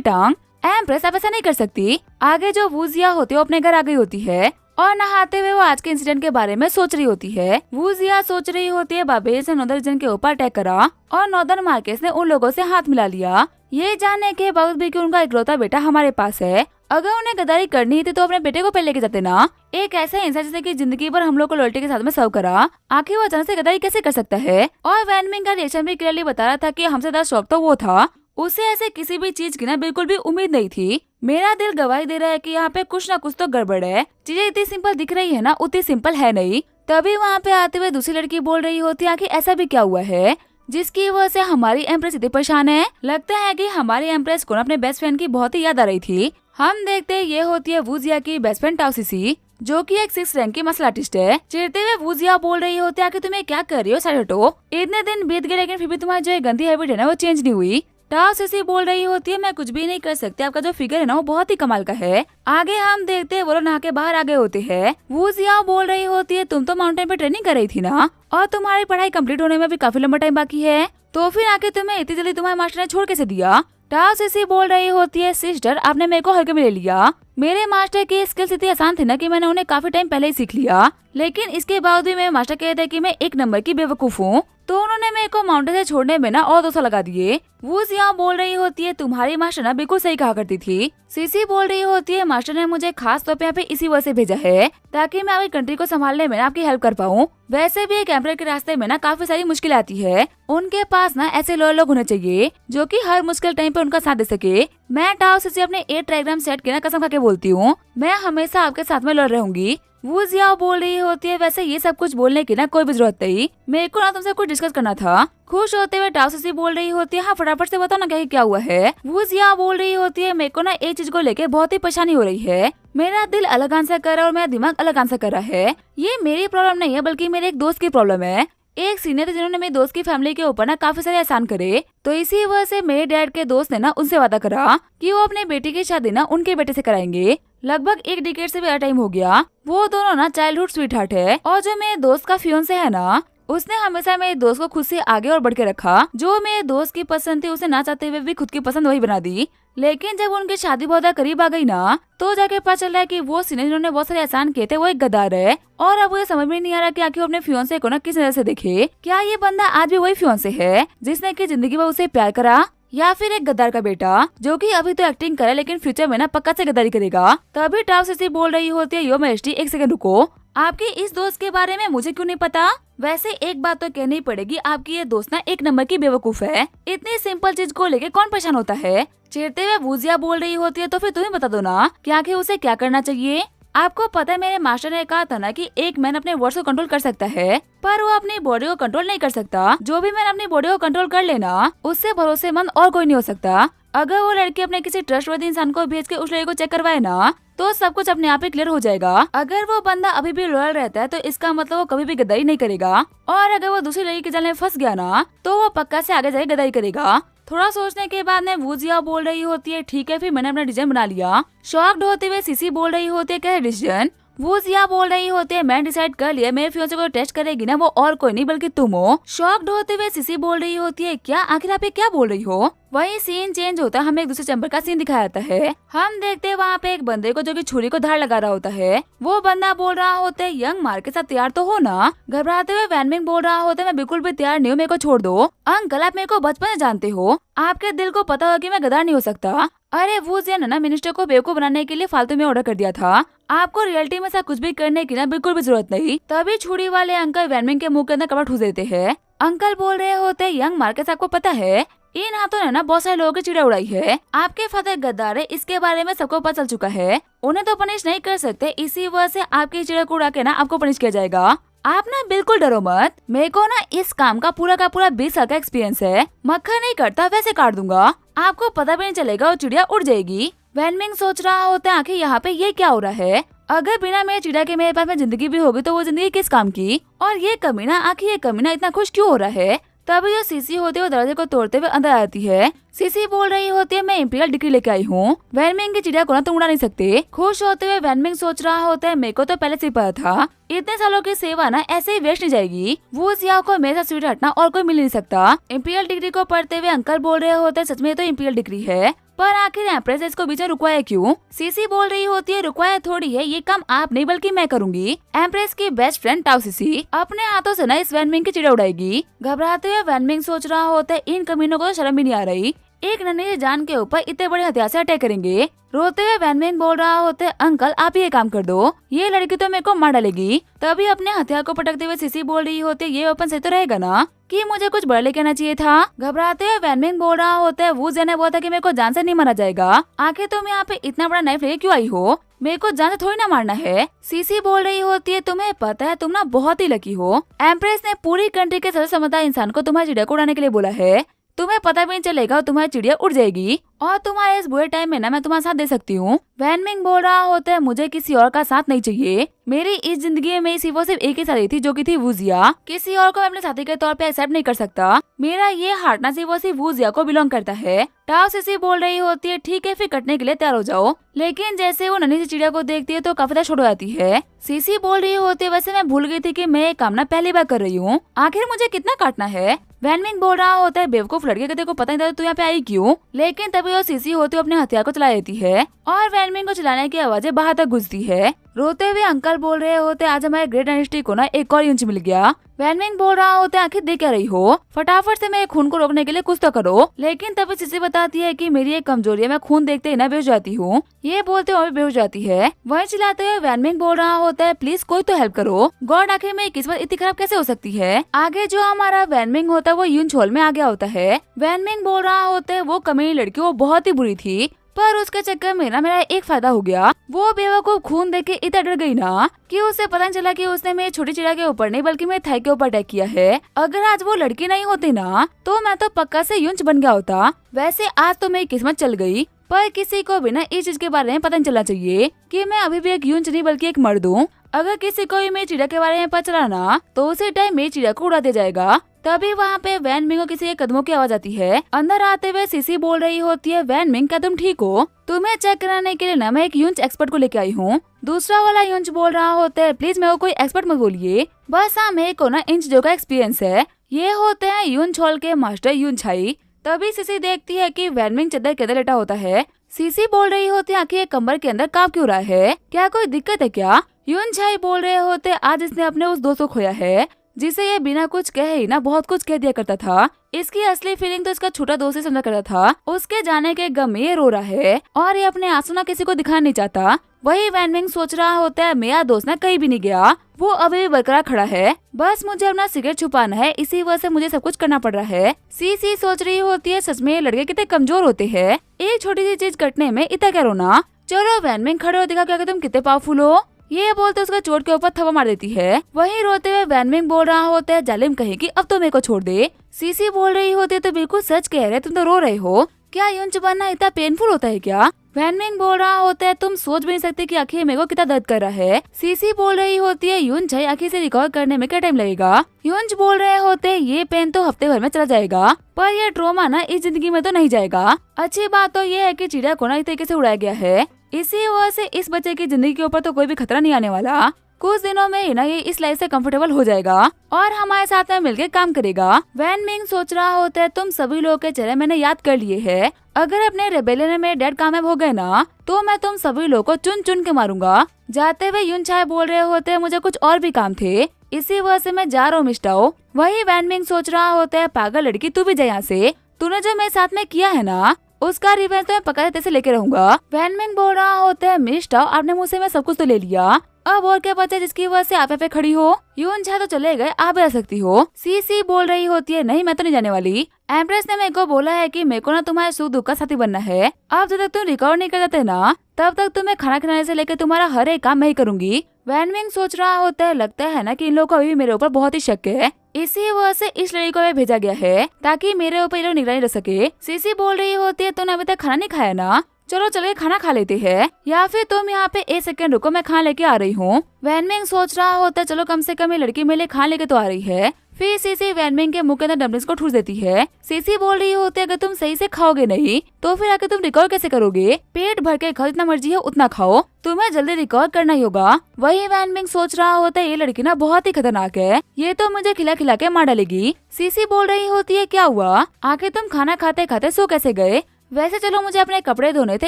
टांग। एम्प्रेस आप ऐसा नहीं कर सकती। आगे जो वूजिया होती है वो अपने घर आ गई होती है और नहाते हुए वो आज के इंसिडेंट के बारे में सोच रही होती है। वूजिया सोच रही होती है बाबेज ने नॉर्दर्न रीजन के ऊपर अटैक करा और नॉर्दर्न मार्केस ने उन लोगों से हाथ मिला लिया, ये जानने के बावजूद भी कि उनका इकलौता बेटा हमारे पास है। अगर उन्हें गद्दारी करनी थी तो अपने बेटे को पहले लेके जाते ना। एक ऐसा इंसान जिसने की जिंदगी भर हम लोग को लॉयल्टी के साथ में सर्व करा, आखिर वो अचानक से गद्दारी कैसे कर सकता है। और वैनमिंग का रिएक्शन भी क्लियरली बता रहा था कि हमसे ज्यादा शौक तो वो था, उसे ऐसे किसी भी चीज की ना बिल्कुल भी उम्मीद नहीं थी। मेरा दिल गवाही दे रहा है कि यहाँ पे कुछ ना कुछ तो गड़बड़ है। चीजें इतनी सिंपल दिख रही है ना, उतनी सिंपल है नहीं। तभी वहाँ पे आते हुए दूसरी लड़की बोल रही होती है, आखिर ऐसा भी क्या हुआ है जिसकी वजह से हमारी एम्प्रेस इतनी परेशान है। लगता है कि हमारी एम्प्रेस को अपने बेस्ट फ्रेंड की बहुत ही याद आ रही थी। हम देखते हैं ये होती है वूजिया की बेस्ट फ्रेंड टाओसीसी, जो कि एक 6 रैंक की मार्शल आर्टिस्ट है। चिढ़ते हुए वूजिया बोल रही होती है कि तुम्हें क्या कर रही हो, साइड हटो। इतने दिन बीत गए लेकिन फिर भी तुम्हारी जो गंदी हैबिट है ना वो चेंज नहीं हुई। टाओसीसी बोल रही होती है, मैं कुछ भी नहीं कर सकती, आपका जो फिगर है ना वो बहुत ही कमाल का है। आगे हम देखते हैं वो लोग नहा के बाहर आ गए होते हैं। वूजिया बोल रही होती है, तुम तो माउंटेन पे ट्रेनिंग कर रही थी ना और तुम्हारी पढ़ाई कंप्लीट होने में भी काफी लंबा टाइम बाकी है, तो फिर आके तुम्हें इतनी जल्दी तुम्हारे मास्टर ने छोड़ कैसे दिया। टाओसीसी बोल रही होती है, सिस्टर आपने मेरे को हल्के में ले लिया। मेरे मास्टर की स्किल्स इतनी आसान थी ना कि मैंने उन्हें काफी टाइम पहले ही सीख लिया, लेकिन इसके बावजूद भी मेरे मास्टर कहते हैं कि मैं एक नंबर की बेवकूफ हूँ, तो उन्होंने मेरे को माउंटेन से छोड़ने में ना और 200 लगा दिए। वूजिया बोल रही होती है, तुम्हारी मास्टर ना बिल्कुल सही कहा करती थी। सीसी बोल रही होती है, मास्टर ने मुझे खास तौर पे यहाँ पे इसी वजह से भेजा है ताकि मैं आपकी कंट्री को संभालने में ना आपकी हेल्प कर पाऊँ। वैसे भी एक एम्परर के रास्ते में ना काफी सारी मुश्किल आती है, उनके पास ना ऐसे लॉयल लोग होने चाहिए जो कि हर मुश्किल टाइम पे उनका साथ दे सके। मैं टाओसीसी अपने 8 ट्राइग्राम सेट के ना कसम खा के बोलती हूँ, मैं हमेशा आपके साथ में लड़ रहूंगी। वूजिया बोल रही होती है, वैसे ये सब कुछ बोलने की ना कोई भी जरूरत नहीं, मेरे को ना तुमसे कुछ डिस्कस करना था। खुश होते हुए टाओसीसी बोल रही होती है, हाँ फटाफट से बताओ ना क्या हुआ है। वूजिया बोल रही होती है, मेरे को ना एक चीज को लेके बहुत ही परेशानी हो रही है, मेरा दिल अलग आंसर कर रहा है और मेरा दिमाग अलग आंसर कर रहा है। ये मेरी प्रॉब्लम नहीं है बल्कि मेरे एक दोस्त की प्रॉब्लम है। एक सीनियर थे जिन्होंने मेरे दोस्त की फैमिली के ऊपर ना काफी सारे एहसान करे, तो इसी वजह से मेरे डैड के दोस्त ने ना उनसे वादा करा कि वो अपने बेटी की शादी ना उनके बेटे से कराएंगे। लगभग 1 डिकेड से भी ज्यादा टाइम हो गया। वो दोनों ना चाइल्डहुड स्वीट हार्ट है और जो मेरे दोस्त का फियोंसे है ना, उसने हमेशा मेरे दोस्त को खुद से आगे और बढ़ के रखा। जो मेरे दोस्त की पसंद थी उसे ना चाहते हुए भी खुद की पसंद वही बना दी। लेकिन जब उनकी शादी बहुत करीब आ गई ना, तो जाके पता चल रहा है कि वो सीनियर जिन्होंने बहुत सारे एहसान किए थे वो एक गद्दार है। और अब ये समझ में नहीं आ रहा कि आखिर अपने फियोंसे को ना किस नजर से देखे। क्या ये बंदा आज भी वही फियोंसे है जिसने की जिंदगी में उसे प्यार करा, या फिर एक गद्दार का बेटा जो कि अभी तो एक्टिंग करे लेकिन फ्यूचर में ना पक्का से गद्दारी करेगा। तभी टाओसीसी बोल रही होती है, यो मैजेस्टी एक सेकंड रुको, आपकी इस दोस्त के बारे में मुझे क्यों नहीं पता। वैसे एक बात तो कहनी पड़ेगी, आपकी ये दोस्त ना एक नंबर की बेवकूफ है। इतनी सिंपल चीज को लेके कौन परेशान होता है। चिढ़ते हुए वूजिया बोल रही होती है, तो फिर तुम्हें बता दो ना कि आखिर उसे क्या करना चाहिए। आपको पता है मेरे मास्टर ने कहा था ना कि एक मैन अपने वर्ड्स को कंट्रोल कर सकता है, पर वो अपनी बॉडी को कंट्रोल नहीं कर सकता। जो भी मैन अपनी बॉडी को कंट्रोल कर लेना, उससे भरोसेमंद और कोई नहीं हो सकता। अगर वो लड़की अपने किसी ट्रस्टवर्दी इंसान को भेज के उस लड़की को चेक करवाए ना, तो सब कुछ अपने आप ही क्लियर हो जाएगा। अगर वो बंदा अभी भी लॉयल रहता है तो इसका मतलब वो कभी भी गद्दारी नहीं करेगा, और अगर वो दूसरी लड़की के जाल में फंस गया ना, तो वो पक्का से आगे जाके गद्दारी करेगा। थोड़ा सोचने के बाद में वूजिया बोल रही होती है, ठीक है फिर मैंने अपना डिसीजन बना लिया। शॉक्ड होते हुए सीसी बोल रही होती है, क्या डिसीजन। वूजिया बोल रही होती है, मैं डिसाइड कर लिया, मेरे फियोंसे को टेस्ट करेगी ना वो और कोई नहीं बल्कि तुम हो। शॉक्ड होते हुए सीसी बोल रही होती है, क्या आखिर आप क्या बोल रही हो। वही सीन चेंज होता है, हमें एक दूसरे चैम्बर का सीन दिखाया जाता है। हम देखते हैं वहाँ पे एक बंदे को जो कि छुरी को धार लगा रहा होता है। वो बंदा बोल रहा होता है, यंग मार के साथ तैयार तो हो ना। घबराते हुए वैनमिंग बोल रहा होता है, मैं बिल्कुल भी तैयार नहीं हूँ, मेरे को छोड़ दो। अंकल आप मेरे को बचपन से जानते हो, आपके दिल को पता होगा कि मैं गद्दार नहीं हो सकता। अरे वूजिया ने ना मिनिस्टर को बेवकूफ बनाने के लिए फालतू में ऑर्डर कर दिया था, आपको रियलिटी में ऐसा कुछ भी करने की ना बिल्कुल भी जरूरत नहीं। तभी छुरी वाले अंकल वैनमिंग के मुंह के अंदर कपड़ा ठूस देते हैं। अंकल बोल रहे होते हैं, यंग मार्केस आपको पता है इन हाथों ने ना बहुत सारे लोगों की चिड़िया उड़ाई है। आपके फादर गद्दार है, इसके बारे में सबको पता चल चुका है। उन्हें तो पनिश नहीं कर सकते, इसी वजह से आपकी चिड़िया को उड़ा के ना आपको पनिश किया जाएगा। आप ना बिल्कुल डरो मत, मेरे को ना इस काम का पूरा 20 साल का एक्सपीरियंस है। मक्खन नहीं करता वैसे काट दूंगा, आपको पता भी नहीं चलेगा और चिड़िया उड़ जाएगी। वैनमिंग सोच रहा होता है, आखिर यहाँ पे ये क्या हो रहा है। अगर बिना मेरे चिड़िया के मेरे पास में जिंदगी भी होगी तो वो जिंदगी किस काम की। और ये कमीना, आखिर ये कमीना इतना खुश क्यों हो रहा है। तभी जो सीसी होती है वो दरवाजे को तोड़ते हुए अंदर आती है। सीसी बोल रही होती है मैं इंपीरियल डिग्री लेके आई हूँ, वैनमिंग की चिड़िया को ना तुम उड़ा नहीं सकते। खुश होते हुए वैनमिंग सोच रहा होता है मेरे को तो पहले से पता था, इतने सालों की सेवा ना ऐसे ही वेस्ट नहीं जाएगी। वो जिया को मेरे साथ स्वीट हटना और कोई मिल नहीं सकता। इंपीरियल डिग्री को पढ़ते हुए अंकल बोल रहे होते सच में तो इंपीरियल डिग्री है, पर आखिर एम्प्रेस इसको बीच में रुकवाया क्यों? सीसी बोल रही होती है रुकवाया थोड़ी है, ये काम आप नहीं बल्कि मैं करूंगी। एम्प्रेस की बेस्ट फ्रेंड टाओ सीसी अपने हाथों से ना इस वैनमिंग की चिड़िया उड़ाएगी। घबराते हुए वैनमिंग सोच रहा होता है इन कमीनों को शर्म भी नहीं आ रही, एक नन्ही जान के ऊपर इतने बड़े हथियार से अटैक करेंगे। रोते हुए वैनमिंग बोल रहा होता है अंकल आप ये काम कर दो, ये लड़की तो मेरे को मार डालेगी। तभी अपने हथियार को पटकते हुए सीसी बोल रही होती है ये वेपन सही तो रहेगा ना, कि मुझे कुछ बड़ा लेके आना चाहिए था। घबराते हुए वैनमिंग बोल रहा होता है वो जने बोला था कि मेरे को जान से नहीं मारा जाएगा, आखिर तुम यहाँ पे इतना बड़ा नाइफ लेके क्यों आई हो? मेरे को जान से थोड़ी ना मारना है। सीसी बोल रही होती है तुम्हें पता है तुम ना बहुत ही लकी हो, एम्प्रेस ने पूरी कंट्री के सबसे समझदार इंसान को तुम्हारी चिड़िया को उड़ाने के लिए बोला है। तुम्हें पता भी नहीं चलेगा तुम्हारी चिड़िया उड़ जाएगी और तुम्हारे इस बुरे टाइम में ना मैं तुम्हारा साथ दे सकती हूँ। वैनमिंग बोल रहा होता है मुझे किसी और का साथ नहीं चाहिए, मेरी इस जिंदगी में सिर्फ एक ही साथी थी जो की थी वूजिया, किसी और को मैं अपने साथी के तौर पे एक्सेप्ट नहीं कर सकता। मेरा ये हार्ट ना सिर्फ वूजिया को बिलोंग करता है। टाओ सीसी बोल रही होती है ठीक है फिर कटने के लिए तैयार हो जाओ, लेकिन जैसे वो नन्ही सी चिड़िया को देखती है तो काफी ज्यादा छोड़ जाती है। सीसी बोल रही होती है वैसे मैं भूल गई थी कि मैं ये काम ना पहली बार कर रही हूँ, आखिर मुझे कितना काटना है? वैनमिंग बोल रहा होता है बेवकूफ लड़के को पता नहीं था तू यहाँ पे आई क्यों, लेकिन तभी वो सीसी होती अपने हथियार को चला देती है और वैनमिंग को चलाने की आवाजें बाहर तक गुजरती है। रोते हुए अंकल बोल रहे होते आज हमारे ग्रेट डायनेस्टी को ना एक और इंच मिल गया। वैनमिंग बोल रहा होता है आखिर देख क्या रही हो, फटाफट से मेरे खून को रोकने के लिए कुछ तो करो। लेकिन तभी सीसी बताती है कि मेरी एक कमजोरी है, मैं खून देखते ही ना बेहोश जाती हूँ। ये बोलते हुए बेहोश जाती है। वही चिल्लाते हुए वैनमिंग बोल रहा होता है प्लीज कोई तो हेल्प करो, गॉड आखिर मेरी किस्मत इतनी खराब कैसे हो सकती है? आगे जो हमारा वैनमिंग होता है वो यून छोल में आ गया होता है। वैनमिंग बोल रहा होता है वो कमीनी लड़की वो बहुत ही बुरी थी, पर उसके चक्कर में ना मेरा एक फायदा हो गया, वो बेवकूफ खून देख के इतना डर गई ना कि उसे पता नहीं चला कि उसने मेरी छोटी चिड़िया के ऊपर नहीं बल्कि मेरे थाई के ऊपर अटैक किया है। अगर आज वो लड़की नहीं होती ना तो मैं तो पक्का से यूंच बन गया होता। वैसे आज तो मेरी किस्मत चल गई, पर किसी को भी ना इस चीज के बारे में पता नहीं चलना चाहिए कि मैं अभी भी एक यूंच नहीं बल्कि एक मर्द हूँ। अगर किसी को भी मेरी चिड़िया के बारे में पता चला ना तो उसी टाइम मेरी चिड़िया को उड़ा दिया जाएगा। तभी वहाँ पे वैनमिंग को किसी के कदमों की आवाज आती है। अंदर आते हुए सीसी बोल रही होती है वैनमिंग क्या तुम ठीक हो? तुम्हें चेक कराने के लिए ना मैं एक यूंच एक्सपर्ट को लेके आई हूँ। दूसरा वाला यूंच बोल रहा होता है प्लीज मेरे को कोई एक्सपर्ट मत बोलिए, बस हाँ मेरे को ना इंच जो का एक्सपीरियंस है। ये होते हैं यूंच हॉल के मास्टर यूंछाई। तभी सीसी देखती है कि वैनमिंग चादर के अंदर लेटा होता है। सीसी बोल रही होती है आखिर कमर के अंदर कांप क्यों रहा है, क्या कोई दिक्कत है क्या? यूंछाई बोल रहे होते आज इसने अपने उस दोस्त को खोया है जिसे ये बिना कुछ कहे ही ना बहुत कुछ कह दिया करता था। इसकी असली फीलिंग तो इसका छोटा दोस्त ही समझा करता था। उसके जाने के गम में ये रो रहा है और ये अपने आंसू ना किसी को दिखाना नहीं चाहता। वही वैनमिंग सोच रहा होता है मेरा दोस्त ना कहीं भी नहीं गया, वो अभी भी बरकरार खड़ा है, बस मुझे अपना सिगरेट छुपाना है, इसी वजह से मुझे सब कुछ करना पड़ रहा है। सीसी सोच रही होती है सच में ये लड़के कितने कमजोर होते हैं, एक छोटी सी चीज कटने में इतना क्या रोना। चलो वैनमिंग खड़े हो दिखा क्या तुम कितने पावरफुल हो। ये बोलते उसका चोट के ऊपर थप्पड़ मार देती है। वहीं रोते हुए वैनमिंग बोल रहा होता है जालिम कहेगी अब तो मेरे को छोड़ दे। सीसी बोल रही होती है तो बिल्कुल सच कह रहे तुम तो रो रहे हो, क्या यूंच बनना इतना पेनफुल होता है क्या? वैनमिंग बोल रहा होता है तुम सोच भी नहीं सकते कि आखिर मेरे को कितना दर्द कर रहा है। सीसी बोल रही होती है यूंच है आखिर से रिकवर करने में क्या टाइम लगेगा? यूंच बोल रहे होते हैं ये पेन तो हफ्ते भर में चला जाएगा, पर ये ट्रॉमा ना इस जिंदगी में तो नहीं जाएगा। अच्छी बात तो ये है कि चिड़िया को ना इस तरीके से उड़ाया गया है, इसी वजह से इस बच्चे की जिंदगी के ऊपर तो कोई भी खतरा नहीं आने वाला। कुछ दिनों में ही ना ये इस लाइफ से कंफर्टेबल हो जाएगा और हमारे साथ में मिलकर काम करेगा। वैनमिंग सोच रहा होता है तुम सभी लोगों के चेहरे मैंने याद कर लिए हैं, अगर अपने रेबेलियन में मेरे डैड कामयाब हो गए ना तो मैं तुम सभी लोगों को चुन चुन के मारूंगा। जाते हुए यूंछाई बोल रहे होते हैं मुझे कुछ और भी काम थे, इसी वजह से मैं जा रहा हूँ मिस्टाओ। वही वैनमिंग सोच रहा होता है पागल लड़की तू भी जा यहाँ से, तूने जो मेरे साथ में किया है ना उसका रिवेंज तो मैं पक्का तेरे से लेके रहूंगा। वैनमिंग बोल रहा होता है मिस्टाओ आपने मुझसे मैं सब कुछ तो ले लिया, अब और क्या बचा जिसकी वजह से आप पे खड़ी हो? यूंछाई तो चले गए, आप आ सकती हो। सीसी बोल रही होती है नहीं मैं तो नहीं जाने वाली, एम्प्रेस ने मेरे को बोला है कि मेरे को ना तुम्हारे सुख दुख का साथी बनना है। अब जब तक तुम रिकवर नहीं कर जाते ना तब तक तुम्हें खाना खिलाने से लेकर तुम्हारा हर एक काम मैं ही करूंगी। वैनमिंग सोच रहा होता है लगता है ना कि इन लोगों को अभी भी मेरे ऊपर बहुत ही शक है, इसी वजह से इस लड़की को भेजा गया है ताकि मेरे ऊपर ये लोग निगरानी रख सके। सीसी बोल रही होती है तुमने अभी तक खाना नहीं खाया ना, चलो चल के खाना खा लेते हैं, या फिर तुम यहाँ पे एक सेकंड रुको मैं खाना लेके आ रही हूँ। वैनमिंग सोच रहा होता है चलो कम से कम ये लड़की मेरे लिए खाना लेके तो आ रही है। फिर सीसी वैनमिंग के मुंह के अंदर डम्पलिंग्स को ठूस देती है। सीसी बोल रही होती है अगर तुम सही से खाओगे नहीं तो फिर आके तुम रिकॉर्ड कैसे करोगे? पेट भर के खाओ, जितना मर्जी है उतना खाओ, तुम्हें जल्दी रिकॉर्ड करना ही होगा। वही वैनमिंग सोच रहा होता है ये लड़की ना बहुत ही खतरनाक है, ये तो मुझे खिला खिला के मार डालेगी। सीसी बोल रही होती है क्या हुआ, आखिर तुम खाना खाते खाते सो कैसे गए? वैसे चलो मुझे अपने कपड़े धोने थे,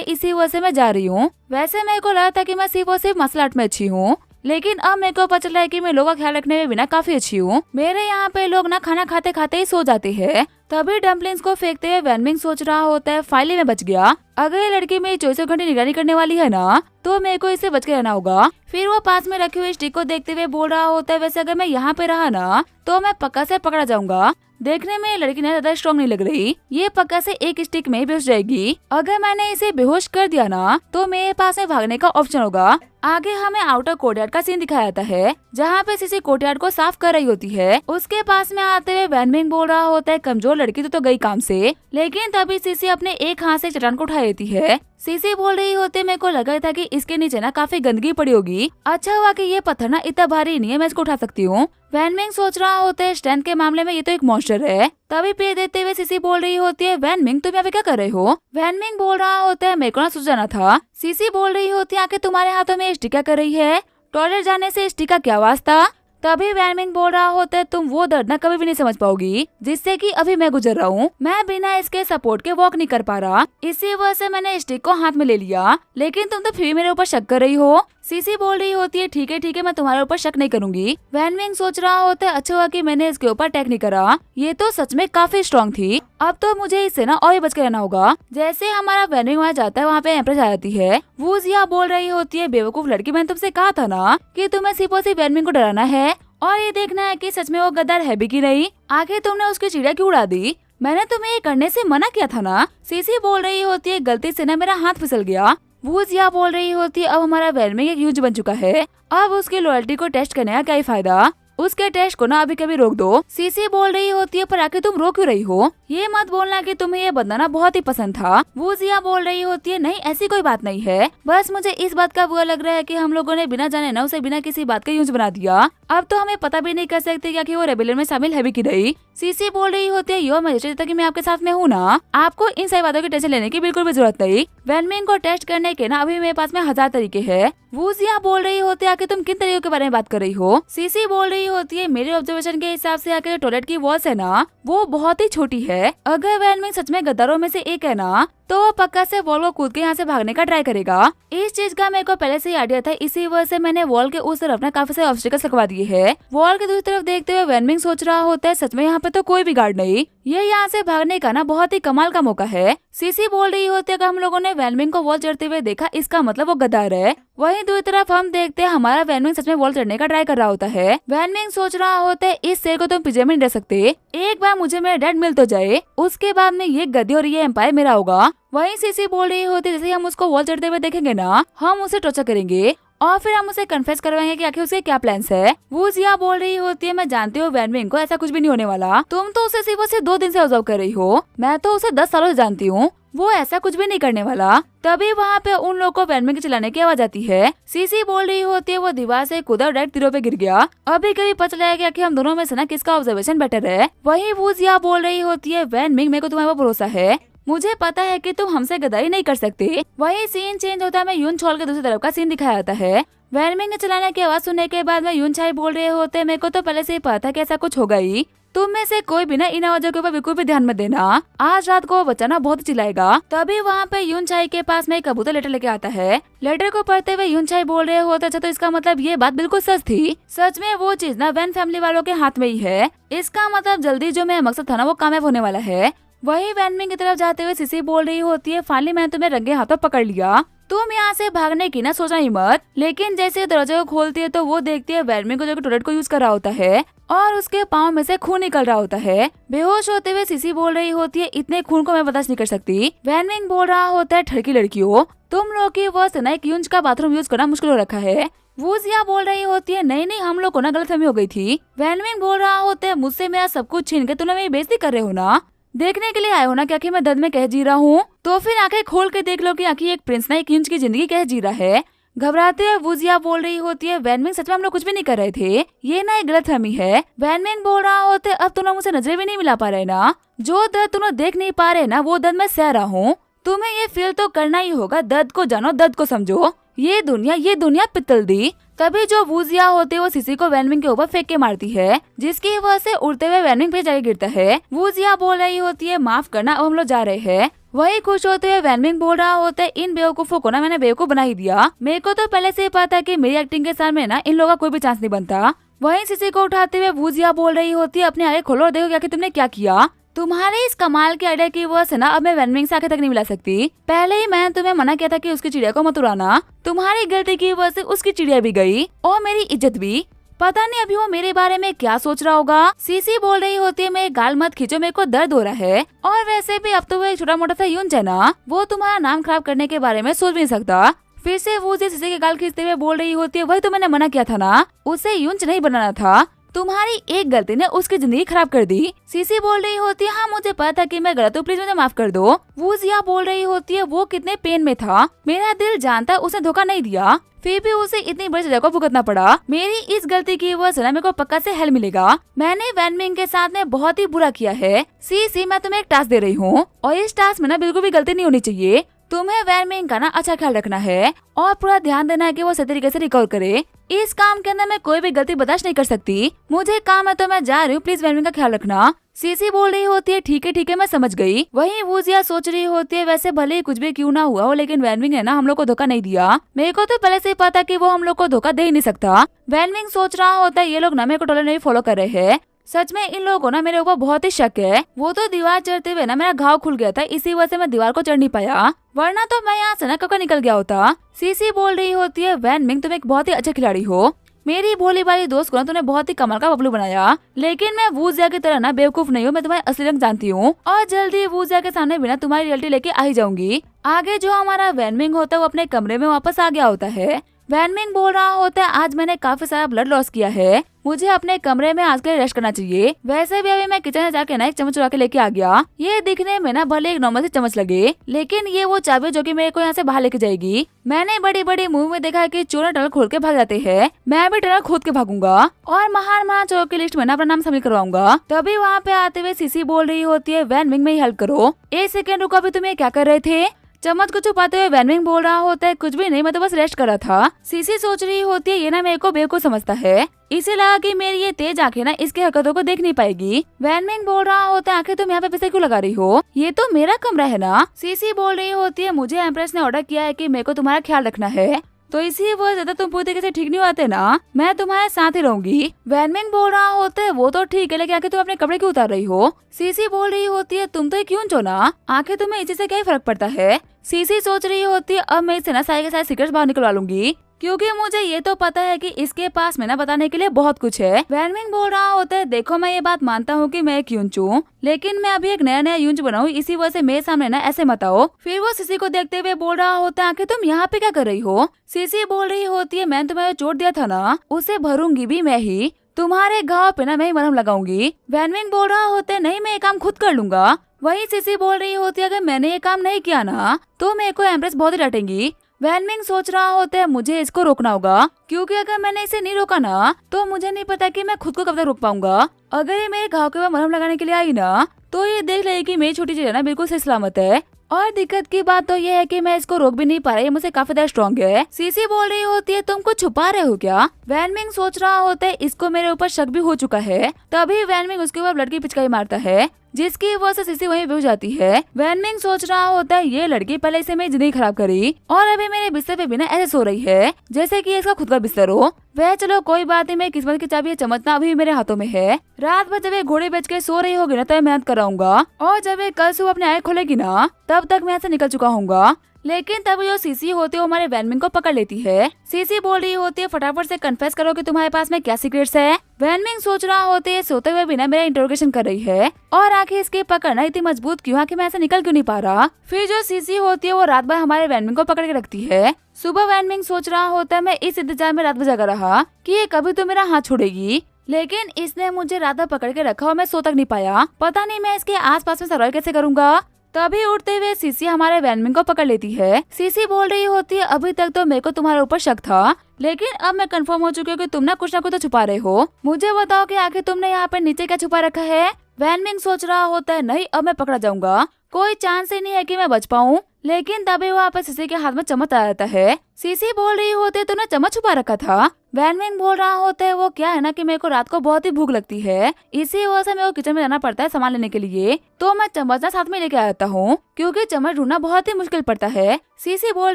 इसी वजह से मैं जा रही हूँ। वैसे मेरे को लगा था कि मैं सिर्फ और सिर्फ मार्शल आर्ट में अच्छी हूँ, लेकिन अब मेरे को पता चला है कि मैं लोगों का ख्याल रखने में भी ना काफी अच्छी हूँ। मेरे यहाँ पे लोग ना खाना खाते खाते ही सो जाते हैं। तभी डम्पलिंग्स को फेंकते हुए वैनमिंग सोच रहा होता है फाइनली में बच गया। अगर ये लड़की मेरी 24 घंटे निगरानी करने वाली है ना तो मेरे को इससे बच के रहना होगा। फिर वो पास में रखी हुई स्टिक को देखते हुए बोल रहा होता है वैसे अगर मैं यहाँ पे रहा ना तो मैं पक्का से पकड़ा जाऊंगा। देखने में ये लड़की ना ज्यादा स्ट्रॉन्ग नहीं लग रही, ये पक्का से एक स्टिक में ही बेहोश जाएगी। अगर मैंने इसे बेहोश कर दिया ना तो मेरे पास में भागने का ऑप्शन होगा। आगे हमें आउटर कोर्टयार्ड का सीन दिखाया जाता है जहाँ पे सीसी कोर्टयार्ड को साफ कर रही होती है। उसके पास में आते हुए वैनमिंग बोल रहा होता है कमजोर लड़की तो गई काम से, लेकिन तभी सीसी अपने एक हाथ से चट्टान को उठा लेती है। सीसी बोल रही होती है मेरे को लगा था कि इसके नीचे ना काफी गंदगी पड़ी होगी, अच्छा हुआ कि ये पत्थर ना इतना भारी नहीं है, मैं इसको उठा सकती हूँ। वैनमिंग सोच रहा होता है स्ट्रेंथ के मामले में ये तो एक मॉन्स्टर है। तभी पे देते हुए सीसी बोल रही होती है वैनमिंग तुम यहाँ पे क्या कर रहे हो? वैनमिंग बोल रहा होता है मेरे को ना सूझ जाना था। सीसी बोल रही होती है आके तुम्हारे हाथों में स्टिक क्या कर रही है? टॉयलेट जाने से स्टिक का क्या वास्ता? तभी वैनमिंग बोल रहा होता है तुम वो दर्द ना कभी भी नहीं समझ पाओगी जिससे कि अभी मैं गुजर रहा हूँ। मैं बिना इसके सपोर्ट के वॉक नहीं कर पा रहा, इसी वजह से मैंने स्टिक को हाथ में ले लिया, लेकिन तुम तो फिर भी मेरे ऊपर शक कर रही हो। सीसी बोल रही होती है ठीक है मैं तुम्हारे ऊपर शक नहीं करूंगी। वैनमिंग सोच रहा होता है अच्छा हुआ कि मैंने इसके ऊपर अटैक नहीं करा, ये तो सच में काफी स्ट्रॉन्ग थी। अब तो मुझे इससे ना और भी बच के रहना होगा। जैसे हमारा वैनमिंग वहाँ जाता है वहाँ पे एम्प्रेस आ जाती है। वूजिया बोल रही होती है बेवकूफ लड़की, मैंने तुमसे कहा था ना कि तुम्हें सिर्फ और सिर्फ वैनमिंग को डराना है और ये देखना है कि सच में वो गद्दार है भी की नहीं। आखिर तुमने उसकी चिड़िया क्यों उड़ा दी? मैंने तुम्हें ये करने से मना किया था ना। सीसी बोल रही होती है गलती से ना मेरा हाथ फिसल गया। वूजिया बोल रही होती है अब हमारा वैनमिंग एक यूज बन चुका है, अब उसकी लॉयल्टी को टेस्ट करने का क्या ही फायदा, उसके टेस्ट को ना अभी कभी रोक दो। सीसी बोल रही होती है पर आके तुम रोक क्यों रही हो? ये मत बोलना कि तुम्हें ये बंदा ना बहुत ही पसंद था। वूजिया बोल रही होती है नहीं ऐसी कोई बात नहीं है, बस मुझे इस बात का बुरा लग रहा है कि हम लोगों ने बिना जाने ना उसे बिना किसी बात का यूज बना दिया। अब तो हमें पता भी नहीं कर सकते कि वो रेबेलियन में शामिल है भी की नहीं। सीसी बोल रही होती है यो मैं कि मैं आपके साथ में हूँ ना, आपको इन सही बातों की टेंशन लेने की बिल्कुल भी जरूरत नहीं। वैनमिंग को टेस्ट करने के ना अभी मेरे पास में 1000 तरीके हैं। वूजिया बोल रही होती है आके तुम किन तरीकों के बारे में बात कर रही हो? सीसी बोल रही होती है मेरे ऑब्जर्वेशन के हिसाब से आके टॉयलेट की वॉल्स है ना वो बहुत ही छोटी है। अगर वैनमिंग सच में गद्दारों में से एक है ना तो वो पक्का से वॉल को कूद के यहाँ से भागने का ट्राई करेगा। इस चीज का मेरे को पहले से ही आइडिया था, इसी वजह से मैंने वॉल के उस तरफ ना काफी सारे ऑब्स्टिकल्स लगवा दिए हैं। वॉल के दूसरी तरफ देखते हुए वैनमिंग सोच रहा होता है सच में यहाँ पे तो कोई भी गार्ड नहीं, ये यहाँ से भागने का ना बहुत ही कमाल का मौका है। सीसी बोल रही होती है अगर हम लोगों ने वैनमिंग को वॉल चढ़ते हुए देखा इसका मतलब वो गद्दार है। वहीं दूसरी तरफ हम देखते हैं हमारा वैनमिंग सच में वॉल चढ़ने का ट्राई कर रहा होता है। वैनमिंग सोच रहा होता है इस शेर को तुम पिंजरे में नहीं रख सकते, एक बार मुझे मेरा डैड मिल तो जाए, उसके बाद में ये गद्दी और ये एम्पायर मेरा होगा। वहीं सीसी बोल रही होती जैसे हम उसको वॉल चढ़ते हुए देखेंगे ना हम उसे टॉर्चर करेंगे और फिर हम उसे कन्फेस करवाएंगे कि आखिर उसके क्या प्लान्स है। वूजिया बोल रही होती है मैं जानती हूँ वैनमिंग को ऐसा कुछ भी नहीं होने वाला, तुम तो उसे सिर्फ 2 दिन से ऑब्जर्व कर रही हो, मैं तो उसे 10 सालों से जानती हूँ, वो ऐसा कुछ भी नहीं करने वाला। तभी वहाँ पे उन लोगों को वैनमिंग के चिल्लाने की आवाज आती है। सीसी बोल रही होती है वो दीवार से कूदा और डायरेक्ट तीरों पे गिर गया। अभी कभी पता चला कि हम दोनों में से ना किसका ऑब्जर्वेशन बेटर है। वही वूजिया बोल रही होती है वैनमिंग मेरे को तुम्हारे पर भरोसा है, मुझे पता है कि तुम हमसे गद्दारी नहीं कर सकते। वही सीन चेंज होता है, मैं यून छोल के दूसरी तरफ का सीन दिखाया जाता है। वैनमिंग ने चलाने की आवाज सुनने के बाद में यून छाई बोल रहे होते मेरे को तो पहले से ही पता था कि ऐसा कुछ होगा ही, तुम में से कोई भी ना इन आवाजों के ऊपर बिल्कुल भी ध्यान मत देना, आज रात को वो बच्चा ना बहुत चिल्लाएगा। तभी वहाँ पे यून छाई के पास में एक कबूतर लेटर लेके आता है। लेटर को पढ़ते हुए यून छाई बोल रहे होते अच्छा तो इसका मतलब ये बात बिल्कुल सच थी, सच में वो चीज ना वैन फैमिली वालों के हाथ में ही है, इसका मतलब जल्दी जो मेरा मकसद था ना वो कामयाब होने वाला है। वही वैनमिंग की तरफ जाते हुए सीसी बोल रही होती है फाइनली मैंने तुम्हें रंगे हाथों पकड़ लिया, तुम यहाँ से भागने की ना सोचना ही मत। लेकिन जैसे दरवाजे को खोलती है तो वो देखती है वैनमिंग को जो टॉयलेट को यूज कर रहा होता है और उसके पाँव में से खून निकल रहा होता है। बेहोश होते हुए सीसी बोल रही होती है इतने खून को मैं बर्दाश्त नहीं कर सकती। वैनमिंग बोल रहा होता है ठड़की लड़कियों तुम लोग की वो एक यूज का बाथरूम यूज करना मुश्किल हो रखा है। वूजिया बोल रही होती है नहीं हम लोग को ना गलतफहमी हो गई थी। वैनमिंग बोल रहा होता है मुझसे मेरा सब कुछ छीन के तुम मेरी बेइज्जती कर रहे हो ना, देखने के लिए आए हो ना कि मैं दर्द में कह जी रहा हूँ, तो फिर आंखें खोल के देख लो कि आखिर एक प्रिंस ना एक इंच की जिंदगी कह जी रहा है। घबराते हुए वूजिया बोल रही होती है, वैनमिंग सच में हम लोग कुछ भी नहीं कर रहे थे, ये ना एक गलतफहमी है। वैनमिंग बोल रहा होता है, अब तुम लोग मुझसे नजरें भी नहीं मिला पा रहे ना, जो दर्द तुम लोग देख नहीं पा रहे ना वो दर्द मैं सह रहा हूँ। तुम्हें ये फील तो करना ही होगा, दर्द को जानो, दर्द को समझो। ये दुनिया पित्तल दी। तभी जो वूजिया होते वो सीसी को वैनमिंग के ऊपर फेंक के मारती है, जिसकी वजह से उड़ते हुए वैनमिंग पे जाके गिरता है। वूजिया बोल रही होती है, माफ करना, अब हम लोग जा रहे हैं। वही खुश होते हुए वैनमिंग बोल रहा होता है, इन बेवकूफों को ना मैंने बेवकूफ बना ही दिया। मेरे को तो पहले से ही पता है कि मेरी एक्टिंग के सामने ना इन लोगों का कोई भी चांस नहीं बनता। वही सीसी को उठाते हुए वूजिया बोल रही होती है, अपने आगे खोलो और देखो क्या कि तुमने क्या किया। तुम्हारे इस कमाल के आइडिया की वजह से ना अब मैं वैनमिंग से आगे तक नहीं मिला सकती। पहले ही मैंने तुम्हें मना किया था कि उसकी चिड़िया को मत उड़ाना। तुम्हारी गलती की वजह से उसकी चिड़िया भी गई और मेरी इज्जत भी। पता नहीं अभी वो मेरे बारे में क्या सोच रहा होगा। सीसी बोल रही होती है, मेरे गाल मत खींचो, मेरे को दर्द हो रहा है। और वैसे भी अब तो वो एक छोटा मोटा सा यूं जना, वो तुम्हारा नाम खराब करने के बारे में सोच भी नहीं सकता। फिर से वो सीसी के गाल खींचते हुए बोल रही होती है, वही तो मैंने मना किया था ना, उसे यूंच नहीं बनाना था। तुम्हारी एक गलती ने उसकी जिंदगी खराब कर दी। सीसी बोल रही होती है, हाँ मुझे पता था कि मैं गलत हूँ, प्लीज मुझे माफ कर दो। वूजिया बोल रही होती है, वो कितने पेन में था, मेरा दिल जानता उसने धोखा नहीं दिया, फिर भी उसे इतनी बड़ी सजा को भुगतना पड़ा। मेरी इस गलती की वजह से मेरे को पक्का से हेल्प मिलेगा। मैंने वैनमिंग के साथ में बहुत ही बुरा किया है। सीसी मैं तुम्हें एक टास्क दे रही हूँ और इस टास्क में ना बिल्कुल भी गलती नहीं होनी चाहिए। तुम्हें वैनमिंग का ना अच्छा ख्याल रखना है और पूरा ध्यान देना है कि वो सही तरीके से रिकवर करे। इस काम के अंदर मैं कोई भी गलती बर्दाश्त नहीं कर सकती। मुझे काम है तो मैं जा रही हूँ, प्लीज वैनमिंग का ख्याल रखना। सीसी बोल रही होती है, ठीक है मैं समझ गई। वहीं वूजिया सोच रही होती है, वैसे भले ही कुछ भी क्यों ना हुआ हो लेकिन वैनमिंग ने ना हम लोग को धोखा नहीं दिया। मेरे को तो पहले से ही पता कि वो हम लोग को धोखा दे ही नहीं सकता। वैनमिंग सोच रहा होता है, ये लोग ना मेरे को टोले नहीं फॉलो कर रहे हैं। सच में इन लोगों को ना मेरे ऊपर बहुत ही शक है। वो तो दीवार चढ़ते हुए ना मेरा घाव खुल गया था, इसी वजह से मैं दीवार को चढ़ नहीं पाया, वरना तो मैं यहाँ से ना कब का निकल गया होता। सीसी बोल रही होती है, वैनमिंग तुम एक बहुत ही अच्छे खिलाड़ी हो, मेरी भोली भाली दोस्त को ना तूने बहुत ही कमाल का बबलू बनाया, लेकिन मैं वूजिया की तरह ना बेवकूफ नहीं हूँ। मैं तुम्हारे असली रंग जानती हूँ और जल्दी वूजिया के सामने बिना तुम्हारी रियलिटी लेके आ ही जाऊंगी। आगे जो हमारा वैनमिंग होता है वो अपने कमरे में वापस आ गया होता है। वैनमिंग बोल रहा होता है, आज मैंने काफी सारा ब्लड लॉस किया है, मुझे अपने कमरे में आज के लिए रेस्ट करना चाहिए। वैसे भी अभी मैं किचन में जाके ना एक चम्मच चुरा के लेके आ गया। ये दिखने में ना भले एक नॉर्मल सी चम्मच लगे, लेकिन ये वो चाबी जो कि मेरे को यहाँ से बाहर लेके जाएगी। मैंने बड़ी बड़ी मूवी में देखा है कि चोर टनल खोल के भाग जाते हैं, मैं भी टनल खोद के भागूंगा और महान चोर की लिस्ट में ना अपना नाम शामिल करवाऊंगा। तभी वहाँ पे आते हुए सीसी बोल रही होती है, वैनमिंग में ही हेल्प करो। एक सेकेंड रुको, अभी तुम ये क्या कर रहे थे? चम्मच को छुपाते हुए वैनमिंग बोल रहा होता है, कुछ भी नहीं, मैं तो बस रेस्ट कर रहा था। सीसी सोच रही होती है, ये ना मेरे को बेवकूफ समझता है, इसे लगा कि मेरी ये तेज आंखें ना इसकी हरकतों को देख नहीं पाएगी। वैनमिंग बोल रहा होता है, आंखें तुम यहाँ पे पीछे क्यों लगा रही हो, ये तो मेरा कमरा है ना। सीसी बोल रही होती है, मुझे एम्प्रेस ने ऑर्डर किया है कि मेरे को तुम्हारा ख्याल रखना है, तो इसी वजह से तुम पूरी तरीके से ठीक नहीं होते ना, मैं तुम्हारे साथ ही रहूंगी। वैनमिंग बोल रहा होता है, वो तो ठीक है, लेकिन आखिर तुम अपने कपड़े क्यों उतार रही हो? सीसी बोल रही होती है, तुम तो क्यों जो ना, आखिर तुम्हें इसी से क्या फर्क पड़ता है? सीसी सोच रही होती है, अब मैं इससे ना सारे के सारे सीक्रेट्स बाहर निकलवा लूंगी, क्योंकि मुझे ये तो पता है कि इसके पास में ना बताने के लिए बहुत कुछ है। वैनमिंग बोल रहा होता है, देखो मैं ये बात मानता हूँ कि मैं एक यूंच हूँ, लेकिन मैं अभी एक नया यूंच बना हूँ, इसी वजह से मेरे सामने ना ऐसे मत आओ। फिर वो सीसी को देखते हुए बोल रहा होता है, आखिर तुम यहाँ पे क्या कर रही हो? सीसी बोल रही होती है, मैंने तुम्हें चोट दिया था ना, उसे भरूंगी भी मैं ही, तुम्हारे घाव पे ना मैं ही मरहम लगाऊंगी। वैनमिंग बोल रहा होता है, नहीं मैं ये काम खुद कर लूंगा। वही सीसी बोल रही होती है, अगर मैंने ये काम नहीं किया ना तो मेरे को एम्प्रेस बहुत ही डांटेंगी। वैनमिंग सोच रहा होता है, मुझे इसको रोकना होगा, क्योंकि अगर मैंने इसे नहीं रोका ना तो मुझे नहीं पता कि मैं खुद को कब तक रोक पाऊंगा। अगर ये मेरे घाव के ऊपर मरहम लगाने के लिए आई ना तो ये देख लेगी कि मेरी छोटी चीज ना बिल्कुल सही सलामत है। और दिक्कत की बात तो ये है कि मैं इसको रोक भी नहीं पा रही, ये मुझसे काफी ज्यादा स्ट्रॉन्ग है। सीसी बोल रही होती है, तुम कुछ छुपा रहे हो क्या? वैनमिंग सोच रहा होता है, इसको मेरे ऊपर शक भी हो चुका है। तभी वैनमिंग उसके ऊपर ब्लड की पिचकारी मारता है, जिसकी वजह से सीसी वहीं बेहोश जाती है। वैनमिंग सोच रहा होता है, ये लड़की पहले से मेरी जिंदगी खराब करी और अभी मेरे बिस्तर पे बिना ऐसे सो रही है जैसे कि इसका खुद का बिस्तर हो। वह चलो कोई बात नहीं, मैं किस्मत की चाबी चमचना अभी मेरे हाथों में है। रात भर जब ये घोड़े बेच के सो रही होगी ना तो मैं मेहनत कराऊंगा, और जब ये कल सुबह अपने आँख खोलेगी ना तब तक मैं ऐसे निकल चुका हूँ। लेकिन तब जो सीसी होती है वो हमारे वैनमिंग को पकड़ लेती है। सीसी बोल रही होती है, फटाफट से कन्फेस करो कि तुम्हारे पास में क्या सीक्रेट्स है। वैनमिंग सोच रहा होती है, सोते हुए बिना मेरा इंटरोगेशन कर रही है और आखिर इसकी पकड़ना इतनी मजबूत क्यों है कि मैं ऐसे निकल क्यों नहीं पा रहा। फिर जो सीसी होती है वो रात भर हमारे वैनमिंग को पकड़ के रखती है। सुबह वैनमिंग सोच रहा होता है, मैं इस इंतजार में रात भर जगा रहा कि ये कभी तो मेरा हाथ छोड़ेगी, लेकिन इसने मुझे रात भर पकड़ के रखा और मैं सो तक नहीं पाया। पता नहीं मैं इसके आस पास में सर्वाइव कैसे करूंगा। तभी उठते हुए सीसी हमारे वैनमिंग को पकड़ लेती है। सीसी बोल रही होती है, अभी तक तो मेरे को तुम्हारे ऊपर शक था, लेकिन अब मैं कंफर्म हो चुकी हूँ कि तुम ना कुछ तो छुपा रहे हो। मुझे बताओ कि आखिर तुमने यहाँ पे नीचे क्या छुपा रखा है। वैनमिंग सोच रहा होता है, नहीं अब मैं पकड़ा जाऊंगा, कोई चांस ही नहीं है कि मैं बच पाऊँ। लेकिन तभी वहाँ पर सीसी के हाथ में चम्मच आ जाता है। सीसी बोल रही होती है, तूने चम्मच छुपा रखा था। वैनमिंग बोल रहा होता है, वो क्या है ना कि मेरे को रात को बहुत ही भूख लगती है, इसी वजह से मेरे को किचन में जाना पड़ता है सामान लेने के लिए, तो मैं चम्मच ना साथ में लेके आता हूँ क्योंकि चम्मच ढूंढना बहुत ही मुश्किल पड़ता है। सीसी बोल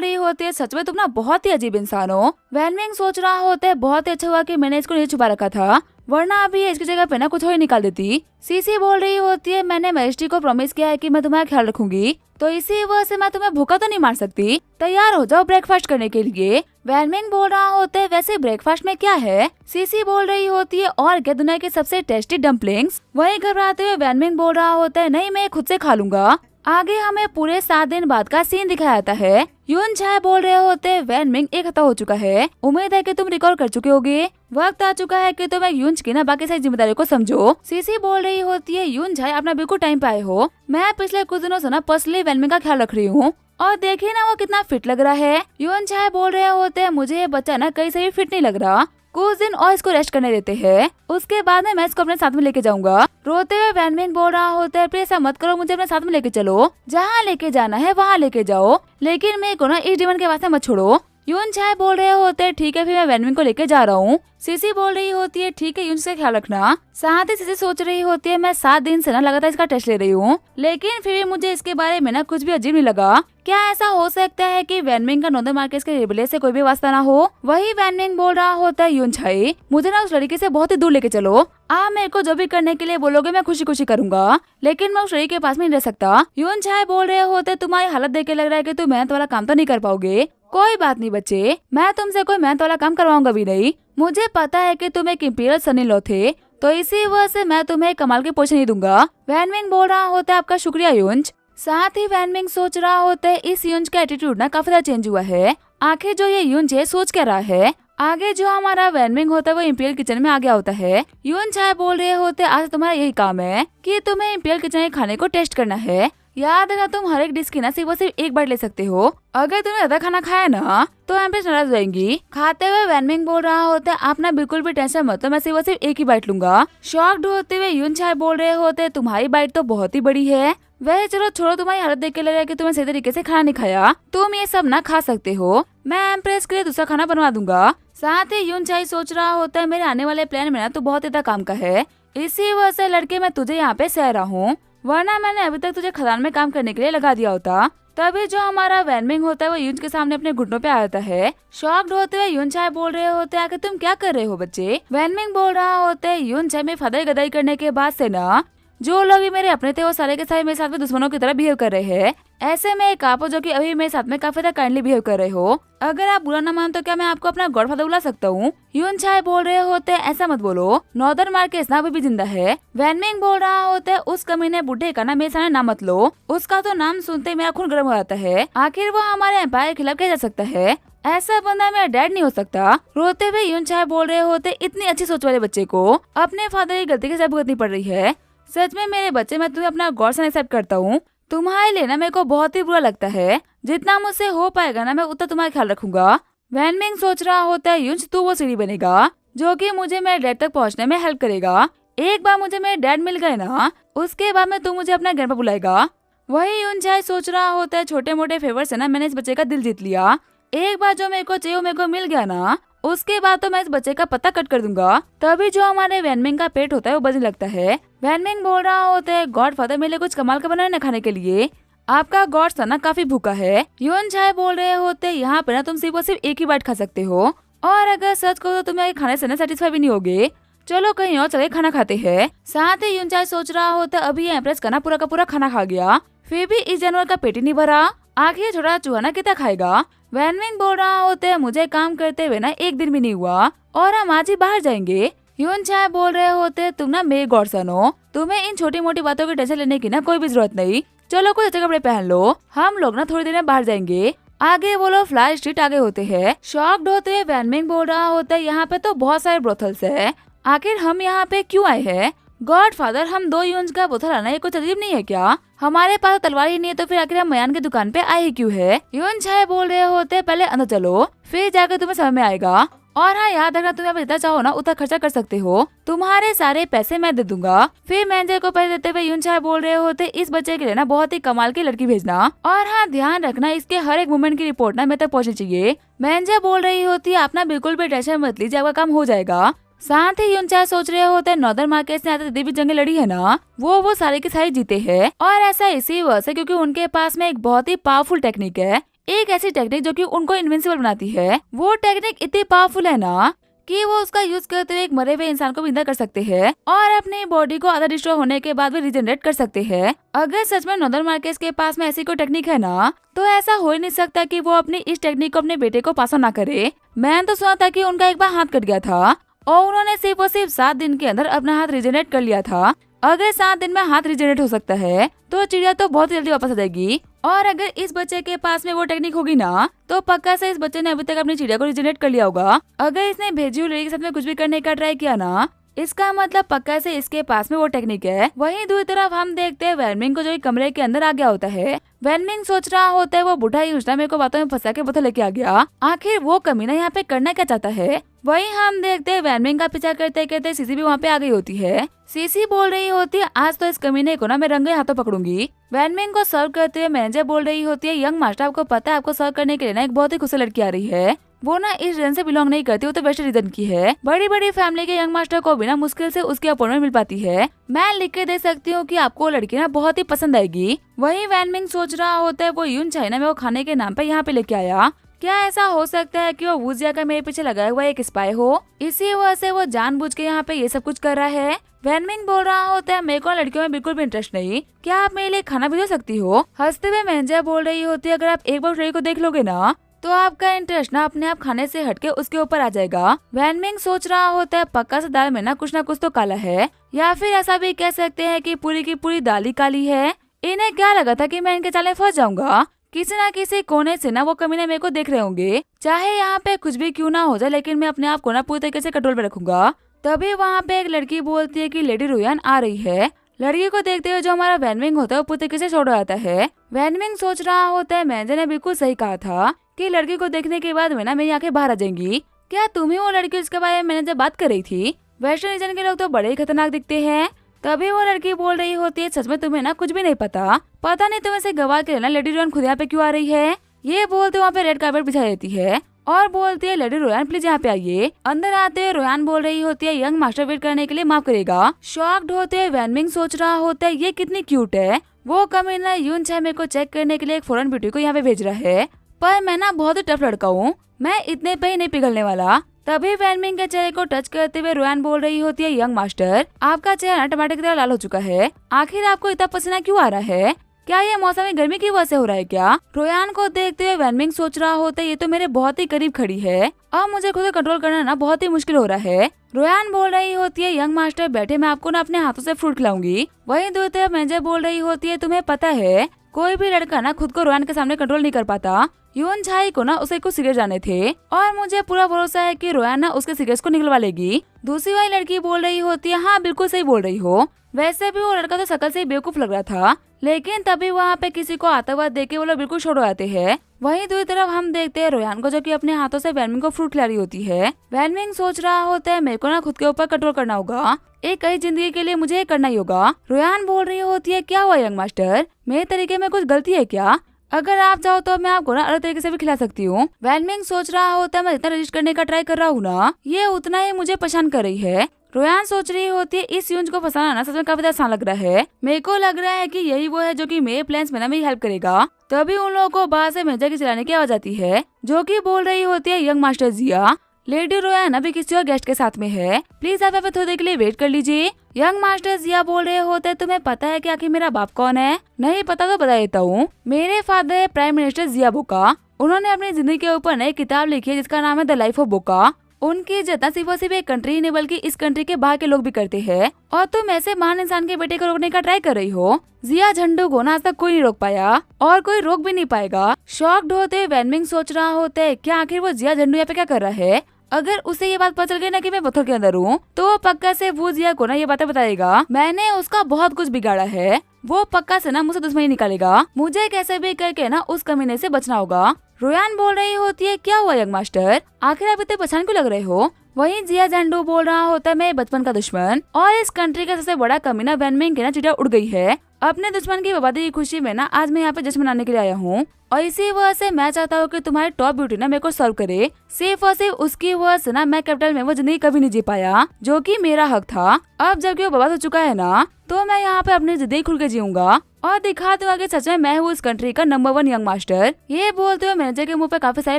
रही होती है, सच में तुम ना बहुत ही अजीब इंसान हो। वैनमिंग सोच रहा होता है, बहुत ही अच्छा हुआ कि मैंने इसको नहीं छुपा रखा था, वरना अभी इसकी जगह पे ना कुछ और ही निकाल देती। सीसी बोल रही होती है, मैंने मैजिस्ट्री को प्रॉमिस किया है कि मैं तुम्हारा ख्याल रखूंगी, तो इसी वजह से मैं तुम्हें भूखा तो नहीं मार सकती। तैयार हो जाओ ब्रेकफास्ट करने के लिए। वैनमिंग बोल रहा होता है, वैसे ब्रेकफास्ट में क्या है। सीसी बोल रही होती है, और क्या दुनिया की सबसे टेस्टी डम्पलिंग्स। वहीं घबराते हुए वैनमिंग बोल रहा होता है, नहीं मैं खुद से खा लूंगा। आगे हमें पूरे 7 दिन बाद का सीन दिखाया जाता है। यून झाई बोल रहे होते हैं, वैनमिंग 1 हफ्ता हो चुका है, उम्मीद है कि तुम रिकॉर्ड कर चुके होगे, वक्त आ चुका है कि तुम एक यून की ना बाकी सारी जिम्मेदारी को समझो। सीसी बोल रही होती है, यून झाई अपना बिल्कुल टाइम पे आए हो, मैं पिछले कुछ दिनों से ना पर्सनली वैनमिंग का ख्याल रख रही हूँ, और देखिए ना वो कितना फिट लग रहा है। यून झाई बोल रहे होते हैं, मुझे ये बच्चा ना कहीं से भी फिट नहीं लग रहा, कुछ दिन और इसको रेस्ट करने देते हैं, उसके बाद में मैं इसको अपने साथ में लेके जाऊंगा। रोते हुए वैनमिंग बोल रहा होता है, प्लीज ऐसा मत करो, मुझे अपने साथ में लेके चलो, जहाँ लेके जाना है वहाँ लेके जाओ, लेकिन मेरे को ना इस जीवन के वास्ते मत छोड़ो। यून झाई बोल रहे होते हैं, ठीक है फिर मैं वैनमिंग को लेके जा रहा हूँ। सीसी बोल रही होती है, ठीक है यून से ख्याल रखना। साथ ही सीसी सोच रही होती है, मैं 7 दिन से ना लगातार इसका टेस्ट ले रही हूँ, लेकिन फिर भी मुझे इसके बारे में ना कुछ भी अजीब नहीं लगा। क्या ऐसा हो सकता है कि वैनमिंग का नॉर्दर्न मार्केट्स के रिबेलियन से कोई भी वास्ता ना हो। वही वैनमिंग बोल रहा होता है, यून झाई मुझे ना उस लड़की से बहुत ही दूर लेके चलो, आप मेरे को जो भी करने के लिए बोलोगे मैं खुशी खुशी करूंगा, लेकिन मैं उस लड़की के पास में नहीं रह सकता। यून झाई बोल रहे होते, तुम्हारी हालत देख के लग रहा है कि तुम मेहनत वाला काम तो नहीं कर पाओगे। कोई बात नहीं बच्चे, मैं तुमसे कोई मेहनत वाला काम करवाऊंगा भी नहीं। मुझे पता है कि तुम एक इंपीरियल सन इन लॉ थे, तो इसी वजह से मैं तुम्हें एक कमाल की पोजीशन नहीं दूंगा। वैनमिंग बोल रहा होता है, आपका शुक्रिया यूंज। साथ ही वैनमिंग सोच रहा होता है, इस यूंज का एटीट्यूड ना काफी ज्यादा चेंज हुआ है, आखिर जो ये यूंज है सोच क्या रहा है। आगे जो हमारा वैनमिंग होता है वो इंपीरियल किचन में आ गया होता है। यून झाई बोल रहे होते, आज तुम्हारा यही काम है कि तुम्हें इंपीरियल किचन के खाने को टेस्ट करना है। याद रखना तुम हर एक डिश की ना सिर्फ एक बार ले सकते हो, अगर तुमने ज्यादा खाना खाया ना तो एम्प्रेस नाराज हो जाएंगी। खाते हुए वैनमिंग बोल रहा होता है, आप ना बिल्कुल भी टेंशन मत लो, मैं सिर्फ एक ही बाइट लूंगा। शॉक्ड होते हुए यून झाई बोल रहे होते, तुम्हारी बाइट तो बहुत ही बड़ी है। वह चलो छोड़ो, तुम्हारी हालत देख के लग रहा है कि तुमने सही तरीके से खाना नहीं खाया, तुम ये सब ना खा सकते हो, मैं एम्प्रेस के लिए दूसरा खाना बनवा दूंगा। साथ ही यून झाई सोच रहा होता है, मेरे आने वाले प्लान में ना तो बहुत ज्यादा काम का है, इसी वजह से लड़के मैं तुझे यहाँ पे सह रहा हूँ, वरना मैंने अभी तक तुझे खदान में काम करने के लिए लगा दिया होता। तभी जो हमारा वैनमिंग होता है वो यून के सामने अपने घुटनों पे आ जाता है। शॉक्ड होते हुए यून झाई बोल रहे होते हैं, कि तुम क्या कर रहे हो बच्चे। वैनमिंग बोल रहा होता है, यून झाई में फदाई गदाई करने के बाद से ना जो लोग मेरे अपने थे वो सारे के सारे मेरे साथ में दुश्मनों की तरह बिहेव कर रहे हैं। ऐसे में एक आप हो जो कि अभी मेरे साथ में काफी ज्यादा काइंडली बिहेव कर रहे हो, अगर आप बुरा ना मान तो क्या मैं आपको अपना गॉडफादर बुला सकता हूँ। यून झाई बोल रहे होते हैं, ऐसा मत बोलो, नॉर्दर्न मार्केट्स ना अभी भी जिंदा है। वैनमिंग बोल रहा होता है, उस कमीने बुढ़े का ना मेरे सामने नाम मत लो, उसका तो नाम सुनते ही मेरा खून गर्म हो जाता है, आखिर वो हमारे एम्पायर के खिलाफ क्या जा सकता है, ऐसा बंदा मेरा डैड नहीं हो सकता। रोते हुए यून झाई बोल रहे होते, इतनी अच्छी सोच वाले बच्चे को अपने फादर की गलती के साथ भुगतनी पड़ रही है। सच में मेरे बच्चे, मैं तुम्हें अपना गॉड सन एक्सेप्ट करता हूँ, तुम्हारे लिए ना मेरे को बहुत ही बुरा लगता है, जितना मुझसे हो पाएगा ना मैं उतना तुम्हारा ख्याल रखूंगा। वैनमिंग सोच रहा होता है, यूंज तू वो सीढ़ी बनेगा जो कि मुझे मेरे डैड तक पहुंचने में हेल्प करेगा। एक बार मुझे मेरे डैड मिल गए ना, उसके बाद में तू मुझे अपना घर पर बुलाएगा। वही यून झाई सोच रहा होता है, छोटे मोटे फेवर से ना मैंने इस बच्चे का दिल जीत लिया, एक बार जो मेरे को चाहिए मेरे को मिल गया ना, उसके बाद तो मैं इस बच्चे का पत्ता कट कर दूंगा। तभी जो हमारे वैनमिंग का पेट होता है वो बजने लगता है। वैनमिंग बोल रहा होता है, गॉड फादर मेरे लिए कुछ कमाल का बना है ना खाने के लिए, आपका गॉड सन ना काफी भूखा है। यून झाई बोल रहे होते, यहाँ पे ना तुम सिर्फ और सिर्फ एक ही बाइट खा सकते हो, और अगर सच कहो तो तुम्हें खाने से ना सेटिस्फाई भी नहीं होगे, चलो कहीं और चले खाना खाते हैं। साथ ही यून झाई सोच रहा होता है, अभी एम्प्रेस का ना पूरा का पूरा खाना खा गया, फिर भी इस जानवर का पेट ही नहीं भरा, आखिर छोटा चूहा ना कितना खाएगा। वैनमिंग बोल रहा होते हैं, मुझे काम करते हुए ना एक दिन भी नहीं हुआ और हम आज ही बाहर जाएंगे। यून झाई बोल रहे होते हैं, तुम ना मेरे गॉड सन हो, तुम्हें इन छोटी मोटी बातों की टेंशन लेने की ना कोई भी जरूरत नहीं, चलो कुछ अच्छे कपड़े पहन लो, हम लोग ना थोड़ी देर में बाहर जाएंगे। आगे वो लोग फ्लाई स्ट्रीट आगे होते हैं। शॉक्ड होते हुए वैनमिंग बोल रहा होता है, यहाँ पे तो बहुत सारे ब्रोथल्स है, आखिर हम यहाँ पे क्यों आए हैं। गॉडफादर, हम 2 यून्स का बोतल लाना ये कुछ अजीब नहीं है क्या? हमारे पास तलवार ही नहीं है तो फिर आखिर हम मयान की दुकान पे आए ही क्यों है? यून छाए बोल रहे होते पहले अंदर चलो, फिर जाकर तुम्हें समझ में आएगा। और हाँ, याद रखना, तुम्हें जितना चाहो ना उतना खर्चा कर सकते हो, तुम्हारे सारे पैसे मैं दे दूंगा। फिर मैनेजर को पैसे देते हुए यून छाए बोल रहे होते, इस बच्चे के लिए ना बहुत ही कमाल की लड़की भेजना, और हाँ ध्यान रखना इसके हर एक मूवमेंट की रिपोर्ट ना मेरे तक पहुँचनी चाहिए। मैनेजर बोल रही होती है, अपना बिल्कुल भी टेंशन मत लीजिए, आपका काम हो जाएगा। साथ ही यूनचाई सोच रहे होते, नॉर्दर्न मार्केट से आते जितनी भी जंगें लड़ी है ना, वो सारे के सारे जीते हैं। और ऐसा इसी वजह से क्योंकि उनके पास में एक बहुत ही पावरफुल टेक्निक है, एक ऐसी टेक्निक जो कि उनको इनविंसिबल बनाती है। वो टेक्निक इतनी पावरफुल है ना कि वो उसका यूज करते हुए एक मरे हुए इंसान को भी जिंदा कर सकते हैं और अपनी बॉडी को आधा डिस्ट्रॉय होने के बाद भी रिजेनरेट कर सकते हैं। अगर सच में नॉर्दर्न मार्केट के पास में ऐसी कोई टेक्निक है ना, तो ऐसा हो ही नहीं सकता कि वो अपनी इस टेक्निक को अपने बेटे को पास ऑन ना करे। मैंने तो सुना था कि उनका एक बार हाथ कट गया था और उन्होंने सिर्फ और सिर्फ 7 दिन के अंदर अपना हाथ रिजेनरेट कर लिया था। अगर 7 दिन में हाथ रिजेनरेट हो सकता है तो चिड़िया तो बहुत जल्दी वापस आ जाएगी। और अगर इस बच्चे के पास में वो टेक्निक होगी ना, तो पक्का से इस बच्चे ने अभी तक अपनी चिड़िया को रिजेनरेट कर लिया होगा। अगर इसने भेजी हुई लड़की के साथ में कुछ भी करने का ट्राई किया ना, इसका मतलब पक्का से इसके पास में वो टेक्निक है। वहीं दूसरी तरफ हम देखते हैं वेनमिंग को, जो कमरे के अंदर आ गया होता है। वेनमिंग सोच रहा होता है, वो बूढ़ा योजना मेरे को बातों में फंसा के बोतल लेके आ गया, आखिर वो कमीना यहाँ पे करना क्या चाहता है। वहीं हम देखते हैं वेनमिंग का पीछा करते करते सीसी भी वहाँ पे आ गई होती है। सीसी बोल रही होती है, आज तो इस कमीने को ना मैं रंगे हाथों पकड़ूंगी। वेनमिंग को सर्व करते हुए मैनेजर बोल रही होती है, यंग मास्टर आपको पता है आपको सर्व करने के लिए ना एक बहुत ही खुशी लड़की आ रही है, वो ना इस रीजन से बिलोंग नहीं करती, वो तो वेस्ट रीजन की है। बड़ी बड़ी फैमिली के यंग मास्टर को भी ना मुश्किल से उसकी अपॉइंटमेंट मिल पाती है। मैं लिख के दे सकती हूँ कि आपको लड़की ना बहुत ही पसंद आएगी। वहीं वेनमिंग सोच रहा होता है, वो यून चाइना में वो खाने के नाम पे यहाँ पे लेके आया, क्या ऐसा हो सकता है कि वो वुजिया का मेरे पीछे लगाया हुआ एक स्पाई हो, इसी वजह से वो जानबूझ के यहाँ पे ये सब कुछ कर रहा है। वेनमिंग बोल रहा होता है, मेरे को लड़कियों में बिल्कुल भी इंटरेस्ट नहीं, क्या आप मेरे लिए खाना भी दे सकती हो? हंसते हुए मैनेजर बोल रही होती है, अगर आप एक बार लड़की को देख लोगे ना, तो आपका इंटरेस्ट ना अपने आप खाने से हटके उसके ऊपर आ जाएगा। वेनमिंग सोच रहा होता है, पक्का से दाल में ना कुछ तो काला है, या फिर ऐसा भी कह सकते हैं कि पूरी की पूरी दाल ही काली है। इन्हें क्या लगा था कि मैं इनके चाले फंस जाऊंगा, किसी ना किसी कोने से ना वो कमीने मेरे को देख रहे होंगे, चाहे यहाँ पे कुछ भी क्यों ना हो जाए, लेकिन मैं अपने आप को ना पूरी तरीके से कंट्रोल में रखूंगा। तभी वहाँ पे एक लड़की बोलती है कि लेडी रोयान आ रही है। लड़की को देखते हुए जो हमारा वेनमिंग होता है वो पूरी तरीके से छोड़ आता है। वेनमिंग सोच रहा होता है, मैनेजर ने बिल्कुल सही कहा था कि लड़की को देखने के बाद में ना मेरी आंखें बाहर आ जाएंगी। क्या तुम ही वो लड़की जिसके बारे में मैंने जब बात कर रही थी? वेस्टर्न रीजन के लोग तो बड़े ही खतरनाक दिखते हैं। तभी वो लड़की बोल रही होती है, सच में तुम्हें ना कुछ भी नहीं पता नहीं तुम्हें से गवा के ना लेडी रोयान खुद यहाँ पे क्यों आ रही है। ये बोलते वहाँ पे रेड कार्पेट बिछा देती है और बोलती है, लेडी रोयान प्लीज यहाँ पे आइए। अंदर आते हुए रोयान बोल रही होती है, यंग मास्टर वेट करने के लिए माफ करेगा। शॉक्ड होते हुए वेनमिंग सोच रहा होता है, ये कितनी क्यूट है। वो कमीना यून चाय मेरे को चेक करने के लिए एक फॉरेन ब्यूटी को यहाँ पे भेज रहा है, पर मैं ना बहुत ही टफ लड़का हूँ, मैं इतने पे ही नहीं पिघलने वाला। तभी वेनमिंग के चेहरे को टच करते हुए रोयान बोल रही होती है, यंग मास्टर आपका चेहरा टमाटर की तरह लाल हो चुका है, आखिर आपको इतना पसीना क्यों आ रहा है? क्या ये मौसमी गर्मी की वजह से हो रहा है क्या? रोयान को देखते हुए वेनमिंग सोच रहा होता है, ये तो मेरे बहुत ही करीब खड़ी है, अब मुझे खुद कंट्रोल करना ना बहुत ही मुश्किल हो रहा है। रोयान बोल रही होती है, यंग मास्टर बैठे, मैं आपको ना अपने हाथों से फ्रूट खिलाऊंगी। वहीं दूसरी तरफ मैनेजर बोल रही होती है, तुम्हें पता है कोई भी लड़का ना खुद को रोयान के सामने कंट्रोल नहीं कर पाता। यून झाई को ना उसे कुछ सिगरेट जाने थे और मुझे पूरा भरोसा है कि रोयान ना उसके सिगरेट को निकलवा लेगी। दूसरी वाली लड़की बोल रही होती है, हाँ बिल्कुल सही बोल रही हो, वैसे भी वो लड़का तो शकल से बेवकूफ लग रहा था, लेकिन तभी वहाँ पे किसी को आता हुआ देख के वो लोग बिल्कुल छोड़ आते हैं। वहीं दूसरी तरफ हम देखते हैं रोयान को, जो कि अपने हाथों से वेनमिंग को फ्रूट खिला रही होती है। वेनमिंग सोच रहा होता है, मेरे को ना खुद के ऊपर कंट्रोल करना होगा, एक कई जिंदगी के लिए मुझे करना ही होगा। रोयान बोल रही होती है, क्या हुआ यंग मास्टर, मेरे तरीके में कुछ गलती है क्या? अगर आप चाहो तो मैं आपको ना अलग तरीके से भी खिला सकती हूँ। वेनमिंग सोच रहा होता है, मैं जितना रजिस्ट करने का ट्राई कर रहा हूँ ना, ये उतना ही मुझे परेशान कर रही है। रोयान सोच रही होती है, इस यूंज को फंसाना ना सच में काफी आसान लग रहा है, मेरे को लग रहा है कि यही वो है जो कि मेरे प्लान्स में ना मेरी हेल्प करेगा। तभी उन लोगों को बाहर से मैनेजर की चलाने की आवाज आती है, जो कि बोल रही होती है, यंग मास्टर जिया, लेडी रोयान अभी किसी और गेस्ट के साथ में है, प्लीज आप यहाँ पे थोड़ी देर के लिए वेट कर लीजिए। यंग मास्टर जिया बोल रहे होते हैं, तुम्हें पता है कि आखिर मेरा बाप कौन है? नहीं पता तो बता देता हूँ, मेरे फादर है प्राइम मिनिस्टर जिया बोका। उन्होंने अपनी जिंदगी के ऊपर नई किताब लिखी है जिसका नाम है द लाइफ ऑफ बोका। उनकी इज्जत सिर्फ और सिर्फ एक कंट्री ही नहीं बल्कि इस कंट्री के बाहर के लोग भी करते हैं, और तुम ऐसे महान इंसान के बेटे को रोकने का ट्राई कर रही हो। जिया झंडू को ना आज तक कोई नहीं रोक पाया और कोई रोक भी नहीं पाएगा। शॉक्ड होते वेनमिंग सोच रहा होता है, क्या आखिर वो जिया झंडू यहाँ पे क्या कर रहा है? अगर उसे ये बात पता चल गई ना कि मैं पत्थर के अंदर हूँ, तो वो पक्का से वो जिया को ना ये बातें बताएगा मैंने उसका बहुत कुछ बिगाड़ा है। वो पक्का से ना मुझसे दुश्मनी निकालेगा। मुझे कैसे भी करके ना उस कमीने से बचना होगा। रोयान बोल रही होती है, क्या हुआ यंग मास्टर, आखिर आप इतने परेशान क्यों लग रहे हो? वहीं जिया जेंडू बोल रहा होता है, मैं बचपन का दुश्मन और इस कंट्री का सबसे बड़ा कमीना वैन मिंग की ना चिड़िया उड़ गई है। अपने दुश्मन की बर्बादी की खुशी में ना आज मैं यहाँ पे जश्न मनाने के लिए आया हूँ और इसी वजह से मैं चाहता हूँ कि तुम्हारी टॉप ब्यूटी ना मेरे को सर्व करे। सिर्फ और सिर्फ उसकी वजह से ना मैं कैपिटल में वो जिंदगी कभी नहीं जी पाया, जो कि मेरा हक था। अब जबकि वो बर्बाद हो चुका है ना, तो मैं यहाँ पे अपनी जिंदगी खुल के जीऊंगा और दिखा दूंगा कि सच में मैं हूँ इस कंट्री का नंबर 1 यंग मास्टर। ये बोलते हुए मैनेजर के मुंह पे काफी सारे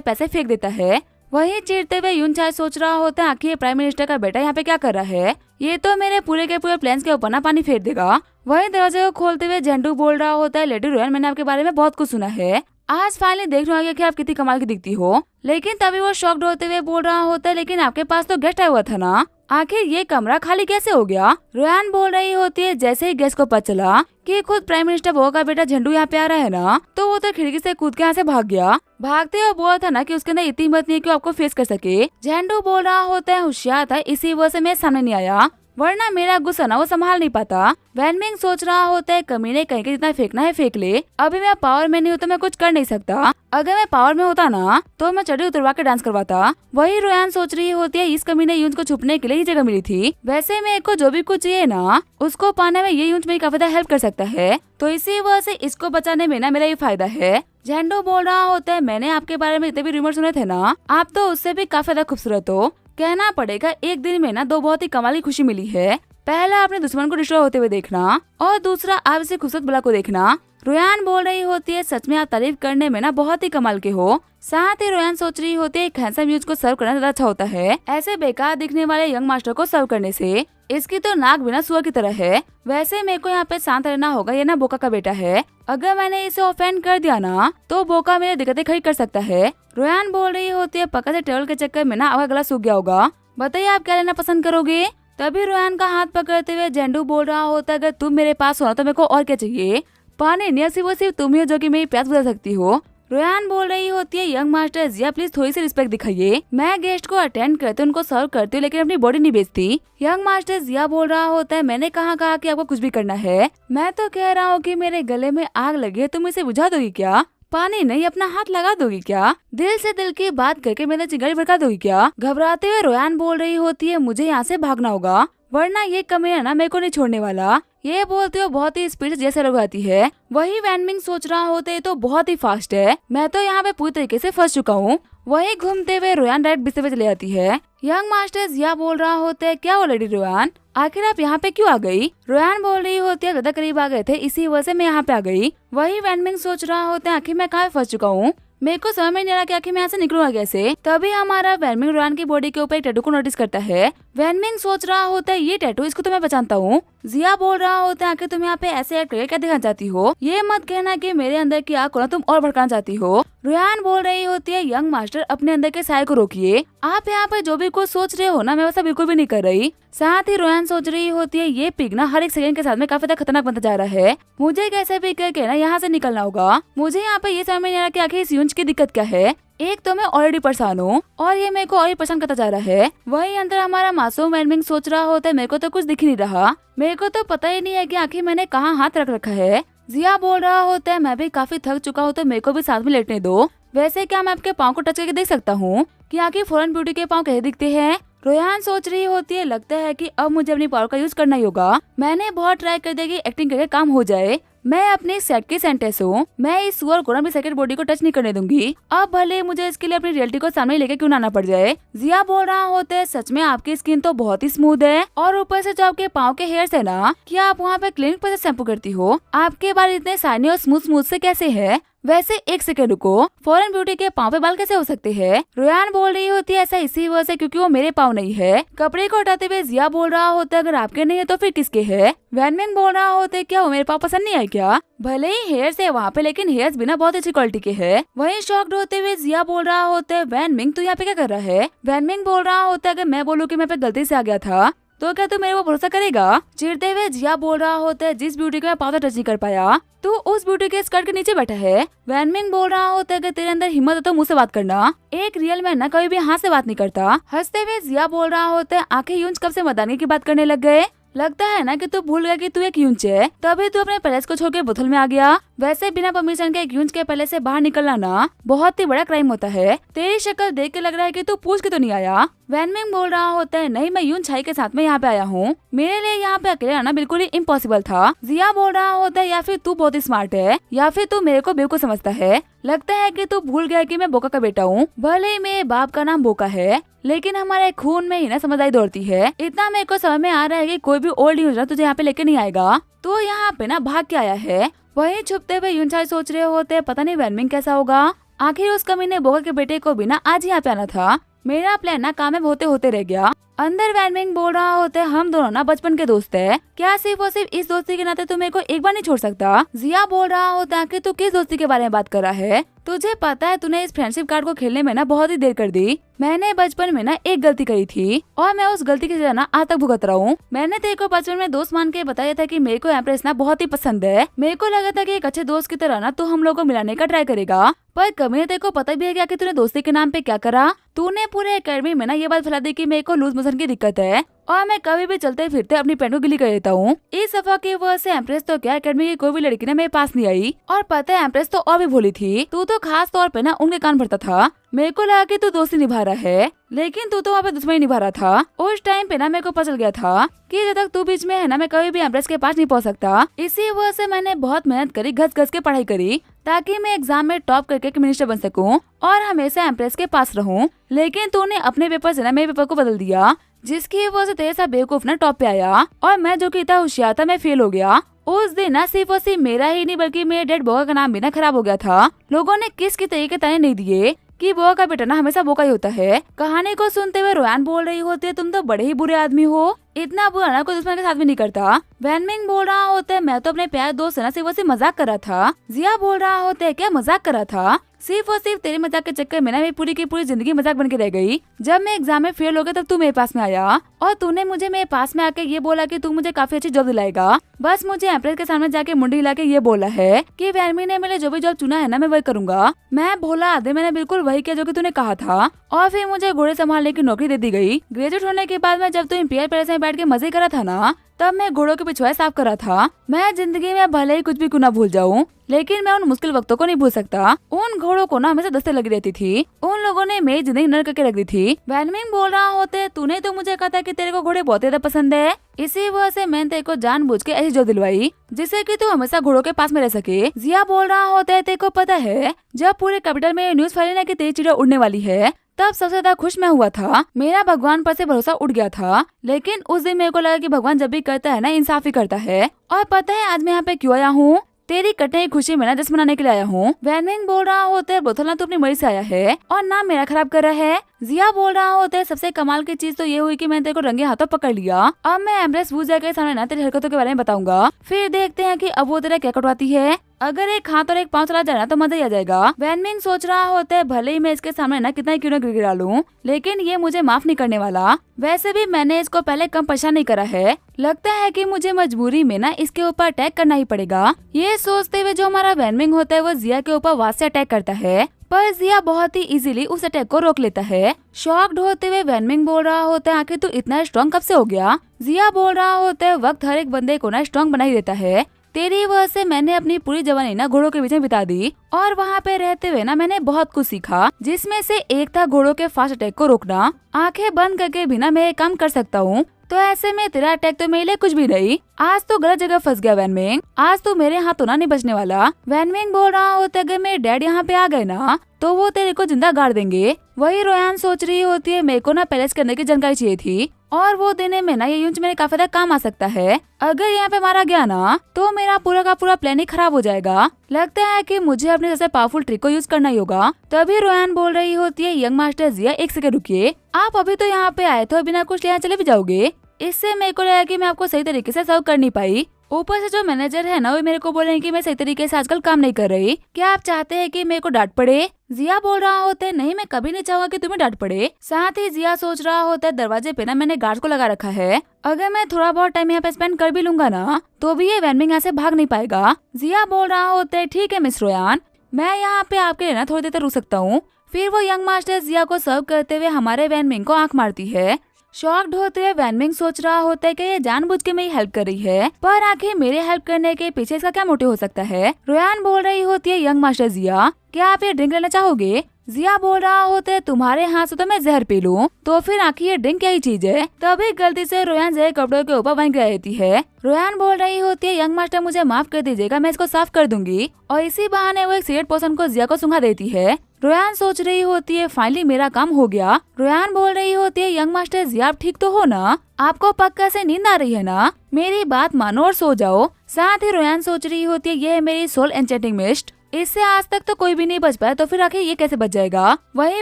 पैसे फेंक देता है। वहीं चिढ़ते हुए यून शायद सोच रहा होता है, आखिर प्राइम मिनिस्टर का बेटा यहाँ पे क्या कर रहा है, ये तो मेरे पूरे के पूरे प्लान्स के ऊपर ना पानी फेर देगा। वहीं दरवाजे को खोलते हुए जेंडू बोल रहा होता है, लेडी रोयन मैंने आपके बारे में बहुत कुछ सुना है, आज फाइनली देख रहा कि आप कितनी कमाल की दिखती हो। लेकिन तभी वो शॉक्ड होते हुए बोल रहा होता है, लेकिन आपके पास तो गेस्ट आया हुआ था ना, आखिर ये कमरा खाली कैसे हो गया? रोयान बोल रही होती है, जैसे ही गेस्ट को पता चला कि खुद प्राइम मिनिस्टर बो का बेटा झंडू यहाँ पे आ रहा है ना, तो वो तो खिड़की से कूद के यहाँ से भाग गया। भागते हुए बोला था ना कि उसके अंदर इतनी हिम्मत नहीं कि वो आपको फेस कर सके। झंडू बोल रहा होता है, होशियार था इसी वजह से मैं सामने नहीं आया, वरना मेरा गुस्सा ना वो संभाल नहीं पाता। वैन मिंग सोच रहा होता है, कमीने कहीं के जितना फेंकना है फेंक ले, अभी मैं पावर में नहीं हूँ तो मैं कुछ कर नहीं सकता, अगर मैं पावर में होता ना तो मैं चढ़ी उतरवा के डांस करवाता। वही रोयान सोच रही होती है, इस कमीने यूंज को छुपने के लिए ही जगह मिली थी, वैसे मेरे को जो भी कुछ चाहिए ना उसको पाने में ये यूंज मेरी काफी ज्यादा हेल्प कर सकता है, तो इसी वजह से इसको बचाने में ना मेरा ये फायदा है। झंडू बोल रहा होता है, मैंने आपके बारे में इतने भी रूमर सुने थे ना, आप तो उससे भी काफी ज्यादा खूबसूरत हो। कहना पड़ेगा एक दिन में ना दो बहुत ही कमाल की खुशी मिली है, पहला अपने दुश्मन को डिस्ट्रॉय होते हुए देखना और दूसरा आप इसे खूबसूरत बुला को देखना। रोयान बोल रही होती है, सच में आप तारीफ करने में ना बहुत ही कमाल के हो। साथ ही रोयान सोच रही होती है, हैंडसम यूज को सर्व करना ज्यादा अच्छा होता है ऐसे बेकार दिखने वाले यंग मास्टर को सर्व करने से। इसकी तो नाक बिना सुअर की तरह है। वैसे मेरे को यहाँ पे शांत रहना होगा, ये ना बोका का बेटा है, अगर मैंने इसे ऑफेंड कर दिया ना तो बोका मेरे दिक्कतें खड़ी कर सकता है। रोयान बोल रही होती है, पक्का से ट्रेवल के चक्कर में ना आपका गला सूख गया होगा, बताइए आप क्या लेना पसंद करोगे? तभी रोयान का हाथ पकड़ते हुए झंडू बोल रहा होता है, अगर तुम मेरे पास हो ना तो मेरे को और क्या चाहिए, पानी नहीं सिर्फ तुम ही हो जो कि मेरी प्यास बुझा सकती हो। रोयान बोल रही होती है, यंग मास्टर जिया प्लीज थोड़ी सी रिस्पेक्ट दिखाइए, मैं गेस्ट को अटेंड करते उनको सर्व करती हूँ लेकिन अपनी बॉडी नहीं बेचती। यंग मास्टर जिया बोल रहा होता है, मैंने कहा कि आपको कुछ भी करना है, मैं तो कह रहा हूँ कि मेरे गले में आग लगी है, तुम इसे बुझा दोगी क्या? पानी नहीं अपना हाथ लगा दोगी क्या? दिल से दिल की बात करके मेरे चिंगारी भड़का दोगी क्या? घबराते हुए रोयान बोल रही होती है, मुझे यहाँ से भागना होगा वरना ये कमीना ना मेरे को नहीं छोड़ने वाला। ये बोलते हुए बहुत ही स्पीड जैसे लगाती है। वही वैन मिंग सोच रहा होता है, तो बहुत ही फास्ट है, मैं तो यहाँ पे पूरी तरीके से फंस चुका हूँ। वही घूमते हुए रोयान डायरेक्ट बिस्तर पे चले जाती है। यंग मास्टर जिया बोल रहा होता है, क्या हो लेडी रोयान, आखिर आप यहाँ पे क्यों आ गई? रोयान बोल रही होती है, ज्यादा करीब आ गए थे इसी वजह से मैं यहाँ पे आ गई। वही वैन मिंग सोच रहा होता है, आखिर मैं कहाँ फंस चुका हूँ, मेरे को समझ में नहीं आ रहा कि आखिर मैं यहाँ से निकलूंगा कैसे। तभी हमारा वैनमिंग रोयान की बॉडी के ऊपर एक टैटू को नोटिस करता है। वैनमिंग सोच रहा होता है, ये टैटू इसको तो मैं पहचानता हूँ। जिया बोल रहा होता है, आखिर तुम यहाँ पे ऐसे एक्ट करके क्या दिखाना चाहती हो, ये मत कहना कि मेरे अंदर की आग को ना तुम और भड़काना चाहती हो। रोयान बोल रही होती है, यंग मास्टर अपने अंदर के साय को रोकिए, आप यहाँ पे जो भी कुछ सोच रहे हो ना मैं वैसा बिल्कुल भी नहीं कर रही। साथ ही रोयान सोच रही होती है, ये पिग ना हर एक सेकंड के साथ में काफी खतरनाक बनता जा रहा है, मुझे कैसे भी करके ना यहाँ से निकलना होगा। मुझे यहाँ पे ये समझ में नहीं आ रहा कि आखिर इस यूंज की दिक्कत क्या है, एक तो मैं ऑलरेडी परेशान हूँ और ये मेरे को और ही परेशान करता जा रहा है। वही अंदर हमारा मासूम वैनमिंग सोच रहा होता है, मेरे को तो कुछ दिख ही नहीं रहा, मेरे को तो पता ही नहीं है कि आखिर मैंने कहाँ हाथ रख रखा है। जिया बोल रहा होता है, मैं भी काफी थक चुका हूँ तो मेरे को भी साथ में लेटने दो, वैसे क्या मैं आपके पाँव को टच करके देख सकता हूँ कि आखिर फॉरेन ब्यूटी के पाँव कैसे दिखते हैं। रोयान सोच रही होती है, लगता है कि अब मुझे अपनी पावर का यूज करना ही होगा, मैंने बहुत ट्राई कर दिया कि एक्टिंग करके काम हो जाए, मैं अपने सेट की सेंटेंस हूँ, मैं इस सुअर को अपनी सेकंड बॉडी को टच नहीं करने दूंगी, अब भले मुझे इसके लिए अपनी रियलिटी को सामने लेके क्यों ना आना पड़ जाए। जिया बोल रहा होता है, सच में आपकी स्किन तो बहुत ही स्मूथ है और ऊपर से जो आपके पाँव के हेयर्स है ना, क्या आप वहाँ पे क्लिनिक पर से शैम्पू करती हो, आपके बाल इतने शाइनी और स्मूथ स्मूथ से कैसे है? वैसे एक सेकंड रुको, फॉरेन ब्यूटी के पाँव पे बाल कैसे हो सकते हैं? रोयान बोल रही होती है, ऐसा इसी वजह से क्योंकि वो मेरे पाँव नहीं है। कपड़े को हटाते हुए जिया बोल रहा होता है, अगर आपके नहीं है तो फिर किसके है? वैनमिंग बोल रहा होता है, क्या वो मेरे पाँव पसंद नहीं आए क्या? भले ही हेयर्स है वहाँ पे लेकिन हेयर्स भी ना बहुत अच्छी क्वालिटी के है। वहीं शॉक्ड होते हुए जिया बोल रहा होता है, वैनमिंग तू यहाँ पे क्या कर रहा है? वैनमिंग बोल रहा होता है, अगर मैं बोलूँ कि मैं पे गलती से आ गया था तो क्या तू मेरे को भरोसा करेगा? चिढ़ते हुए जिया बोल रहा होता है, जिस ब्यूटी को मैं पाँव तक टच नहीं कर पाया तू उस ब्यूटी के स्कर्ट के नीचे बैठा है। वैनमिंग बोल रहा होता है कि तेरे अंदर हिम्मत है तो मुझसे बात करना। एक रियल मैन ना कभी भी हाथ से बात नहीं करता। हंसते हुए जिया बोल रहा होता है, आंखें यूंच कब से मदानी की बात करने लग गए? लगता है ना कि तू भूल गया कि तू एक यूंच है, तभी तू अपने पैलेस को छोड़ के बोतल में आ गया। वैसे बिना परमिशन के एक यूंच के पैलेस से बाहर निकलना ना बहुत ही बड़ा क्राइम होता है। तेरी शक्ल देख के लग रहा है कि तू पूछ के तो नहीं आया। वैनमिंग बोल रहा होता है, नहीं मैं यूंच छाई के साथ में यहाँ पे आया हूँ, मेरे लिए यहाँ पे अकेले आना बिल्कुल ही इम्पॉसिबल था। जिया बोल रहा होता है, या फिर तू बहुत ही स्मार्ट है या फिर तू मेरे को बेवकूफ समझता है। लगता है कि तू भूल गया कि मैं बोका का बेटा हूँ। भले ही मेरे बाप का नाम बोका है, लेकिन हमारे खून में ही ना समझदारी दौड़ती है। इतना मेरे को समझ में आ रहा है कि कोई भी ओल्ड यूजर तुझे यहाँ पे लेके नहीं आएगा। तो यहाँ पे ना भाग के आया है। वही छुपते हुए यूंचाई सोच रहे होते, पता नहीं वैनमिंग कैसा होगा। आखिर उस कमीने बोका के बेटे को भी ना आज ही यहाँ पे आना था। मेरा प्लान ना कामयाब होते होते रह गया। अंदर वैनमिंग बोल रहा होता है, हम दोनों ना बचपन के दोस्त है, क्या सिर्फ और सिर्फ इस दोस्ती के नाते तू मेरे को एक बार नहीं छोड़ सकता? जिया बोल रहा होता है कि तू किस दोस्ती के बारे में बात कर रहा है? तुझे पता है तूने इस फ्रेंडशिप कार्ड को खेलने में ना बहुत ही देर कर दी। मैंने बचपन में ना एक गलती करी थी और मैं उस गलती की सजा ना आज तक भुगत रहा हूँ। मैंने तेरे को बचपन में दोस्त मान के बताया था कि मेरे को एम्प्रेस ना बहुत ही पसंद है। मेरे को लगा था कि एक अच्छे दोस्त की तरह ना तू हम लोग को मिलाने का ट्राई करेगा, पर कभी ने तेरे को पता भी है क्या कि तूने दोस्ती के नाम पे क्या करा? तूने पूरे एकेडमी में ना ये बात फैला दी कि मेरे को लूज मोशन की दिक्कत है और मैं कभी भी चलते फिरते अपनी पैंट को गिली कर देता हूँ। इस सफा की वजह से एम्प्रेस तो क्या एकेडमी की कोई भी लड़की ना मेरे पास नहीं आई। और पता है एम्प्रेस तो और भी भोली थी। तू तो खास तौर पे ना उनके कान भरता था। मेरे को लगा कि तू दोस्ती निभा रहा है, लेकिन तू तो वहाँ पे दुश्मनी निभा रहा था। उस टाइम पे ना मेरे को पता चल गया था कि जब तक तू बीच में है ना मैं कभी भी एम्प्रेस के पास नहीं पहुँच सकता। इसी वजह से मैंने बहुत मेहनत करी, घस घस के पढ़ाई करी, ताकि मैं एग्जाम में टॉप करके एक मिनिस्टर बन सकूं और हमेशा एम्प्रेस के पास रहूं। लेकिन तूने अपने पेपर से ना मेरे पेपर को बदल दिया, जिसकी वजह से तेरे साथ बेवकूफ ना टॉप पे आया और मैं जो कि इतना होशियार था मैं फेल हो गया। उस दिन ना सिर्फ और सिर्फ मेरा ही नहीं बल्कि मेरे डेड बोका का नाम भी ना खराब हो गया था। लोगों ने किस की तरीके ताने नहीं दिए कि बोका का बेटा ना हमेशा बोका ही होता है। कहानी को सुनते हुए रोयान बोल रही होती है, तुम तो बड़े ही बुरे आदमी हो, इतना बुरा ना कोई दुश्मन के साथ भी नहीं करता। वैनमिंग बोल रहा होता है, मैं तो अपने प्यारे दोस्त से ना सिर्फ और सिर्फ मजाक कर रहा था। जिया बोल रहा होता है, क्या मजाक कर रहा था? सिर्फ और सिर्फ तेरे मजाक के चक्कर में ना मेरी पूरी की पूरी जिंदगी मजाक बन के रह गई। जब मैं एग्जाम में फेल हो गया तब तू मेरे पास में आया और तूने मुझे मेरे पास में आके ये बोला कि तू मुझे काफी अच्छी जॉब दिलाएगा। बस मुझे एम्प्रेस के सामने जाके मुंडी हिला के ये बोला है कि वैनमी ने मेरे जो भी जॉब चुना है ना मैं वही करूंगा। मैं भोला आदमी, मैंने बिल्कुल वही किया जो कि तूने कहा था और फिर मुझे घोड़े संभालने की नौकरी दे दी गई। ग्रेजुएट होने के बाद में जब तू इंपीरियल पैलेस में बैठ के मजे करा था ना, तब मैं घोड़ों के पिछवाड़े साफ कर रहा था। मैं जिंदगी में भले ही कुछ भी क्यों ना भूल जाऊं, लेकिन मैं उन मुश्किल वक्तों को नहीं भूल सकता। उन घोड़ों को ना हमेशा दस्ते लगी रहती थी। उन लोगों ने मेरी जिंदगी नरक करके रख दी थी। वैनमिंग बोल रहा होते, तूने तो मुझे कहा था कि तेरे को घोड़े बहुत ज्यादा पसंद है, इसी वजह से मैंने तेरे को जानबूझ के ऐसी जॉब दिलवाई जिससे कि तू हमेशा घोड़ों के पास में रह सके। जिया बोल रहा होता है, तेरे को पता है जब पूरे कैपिटल में न्यूज फैली ना कि तेरी चिड़िया उड़ने वाली है, तब सबसे ज्यादा खुश मैं हुआ था। मेरा भगवान पर से भरोसा उठ गया था। लेकिन उस दिन मेरे को लगा कि भगवान जब भी करता है ना इंसाफ ही करता है। और पता है आज मैं यहाँ पे क्यों आया हूँ? तेरी कटने की खुशी में ना जश्न मनाने के लिए आया हूँ। वैनमिंग बोल रहा होता है, बोतल ना तो अपनी मर्जी से आया है और ना मेरा खराब कर रहा है। जिया बोल रहा होता है, सबसे कमाल की चीज तो ये हुई कि मैंने तेरे को रंगे हाथों पकड़ लिया। अब मैं एम्प्रेस वूजा के सामने ना तेरी हरकतों के बारे में बताऊंगा, फिर देखते हैं कि अब वो तेरा क्या कटवाती है। अगर एक हाथ और एक पाँव चला जाए ना तो मजा ही आ जाएगा। वैनमिंग सोच रहा होता है, भले ही मैं इसके सामने ना कितना क्यों ना गिरा लूं, लेकिन ये मुझे माफ नहीं करने वाला। वैसे भी मैंने इसको पहले कम परेशान नहीं करा है, लगता है कि मुझे मजबूरी में ना इसके ऊपर अटैक करना ही पड़ेगा। ये सोचते हुए जो हमारा वैनमिंग होता है वो जिया के ऊपर वास से अटैक करता है, पर जिया बहुत ही इजीली उस अटैक को रोक लेता है। शॉक्ड होते हुए वैनमिंग बोल रहा होता है, आखिर तू इतना स्ट्रॉन्ग कब से हो गया? जिया बोल रहा होता है, वक्त हर एक बंदे को ना स्ट्रॉन्ग बना ही देता है। तेरी वजह से मैंने अपनी पूरी जवानी ना घोड़ों के बीच में बिता दी और वहाँ पे रहते हुए ना मैंने बहुत कुछ सीखा, जिसमें से एक था घोड़ों के फास्ट अटैक को रोकना। आंखें बंद करके भी ना मैं ये काम कर सकता हूँ, तो ऐसे में तेरा अटैक तो मेरे लिए कुछ भी नहीं। आज तो गलत जगह फंस गया वैनमिंग, आज तो मेरे हाथों ना नहीं बचने वाला। वैनमिंग बोल रहा होता है, अगर मेरे डैड यहाँ पे आ गए ना तो वो तेरे को जिंदा गाड़ देंगे। वही रोयान सोच रही होती है, मेरे को ना पैलेस के अंदर की जानकारी चाहिए थी और वो देने में ना ये यूंच मेरे काफी ज्यादा काम आ सकता है। अगर यहाँ पे मारा गया ना तो मेरा पूरा का पूरा प्लान ही खराब हो जाएगा। लगता है कि मुझे अपने सबसे पावरफुल ट्रिक को यूज करना ही होगा। तभी रोयान बोल रही होती है, यंग मास्टर जिया एक सेकंड रुकिए, आप अभी तो यहाँ पे आए थे, बिना कुछ यहाँ चले भी जाओगे? इससे मेरे को लगा कि मैं आपको सही तरीके से सर्व कर नहीं पाई। ऊपर से जो मैनेजर है ना वो मेरे को बोल रहे हैं कि मैं सही तरीके से आजकल काम नहीं कर रही। क्या आप चाहते हैं कि मेरे को डांट पड़े? जिया बोल रहा होता है नहीं, मैं कभी नहीं चाहूंगा कि तुम्हें डांट पड़े। साथ ही जिया सोच रहा होता है दरवाजे पे ना मैंने गार्ड को लगा रखा है, अगर मैं थोड़ा बहुत टाइम यहाँ पे स्पेंड कर भी लूंगा ना तो भी ये वैनमिंग यहाँ से भाग नहीं पाएगा। जिया बोल रहा होता है ठीक है मिस रोयान, मैं यहाँ पे आपके लिए ना थोड़ी देर तक रुक सकता हूँ। फिर वो यंग मास्टर जिया को सर्व करते हुए हमारे वैनमिंग को आंख मारती है। शॉक्ड होते हुए वैनमिंग सोच रहा होता है कि ये जानबूझ के मेरी हेल्प कर रही है, पर आखिर मेरे हेल्प करने के पीछे इसका क्या मोटिव हो सकता है। रोयान बोल रही होती है यंग मास्टर जिया, क्या आप ये ड्रिंक लेना चाहोगे? जिया बोल रहा होता है तुम्हारे हाथ से तो मैं जहर पी लूं, तो फिर आखिर ये ड्रिंक क्या ही चीज है। तभी गलती से रोयान जहर कपड़ों के ऊपर वहीं गिरा देती है। रोयान बोल रही होती है यंग मास्टर मुझे माफ कर दीजिएगा, मैं इसको साफ कर दूंगी, और इसी बहाने वो एक सिगरेट पोर्शन को जिया को सुंघा देती है। रोयान सोच रही होती है फाइनली मेरा काम हो गया। रोयान बोल रही होती है यंग मास्टर जिया आप ठीक तो हो ना, आपको पक्का से नींद आ रही है ना, मेरी बात मानो और सो जाओ। साथ ही रोयान सोच रही होती है ये है मेरी सोल एन्चेंटिंग मिस्ट, इससे आज तक तो कोई भी नहीं बच पाया, तो फिर आखिर ये कैसे बच जाएगा। वही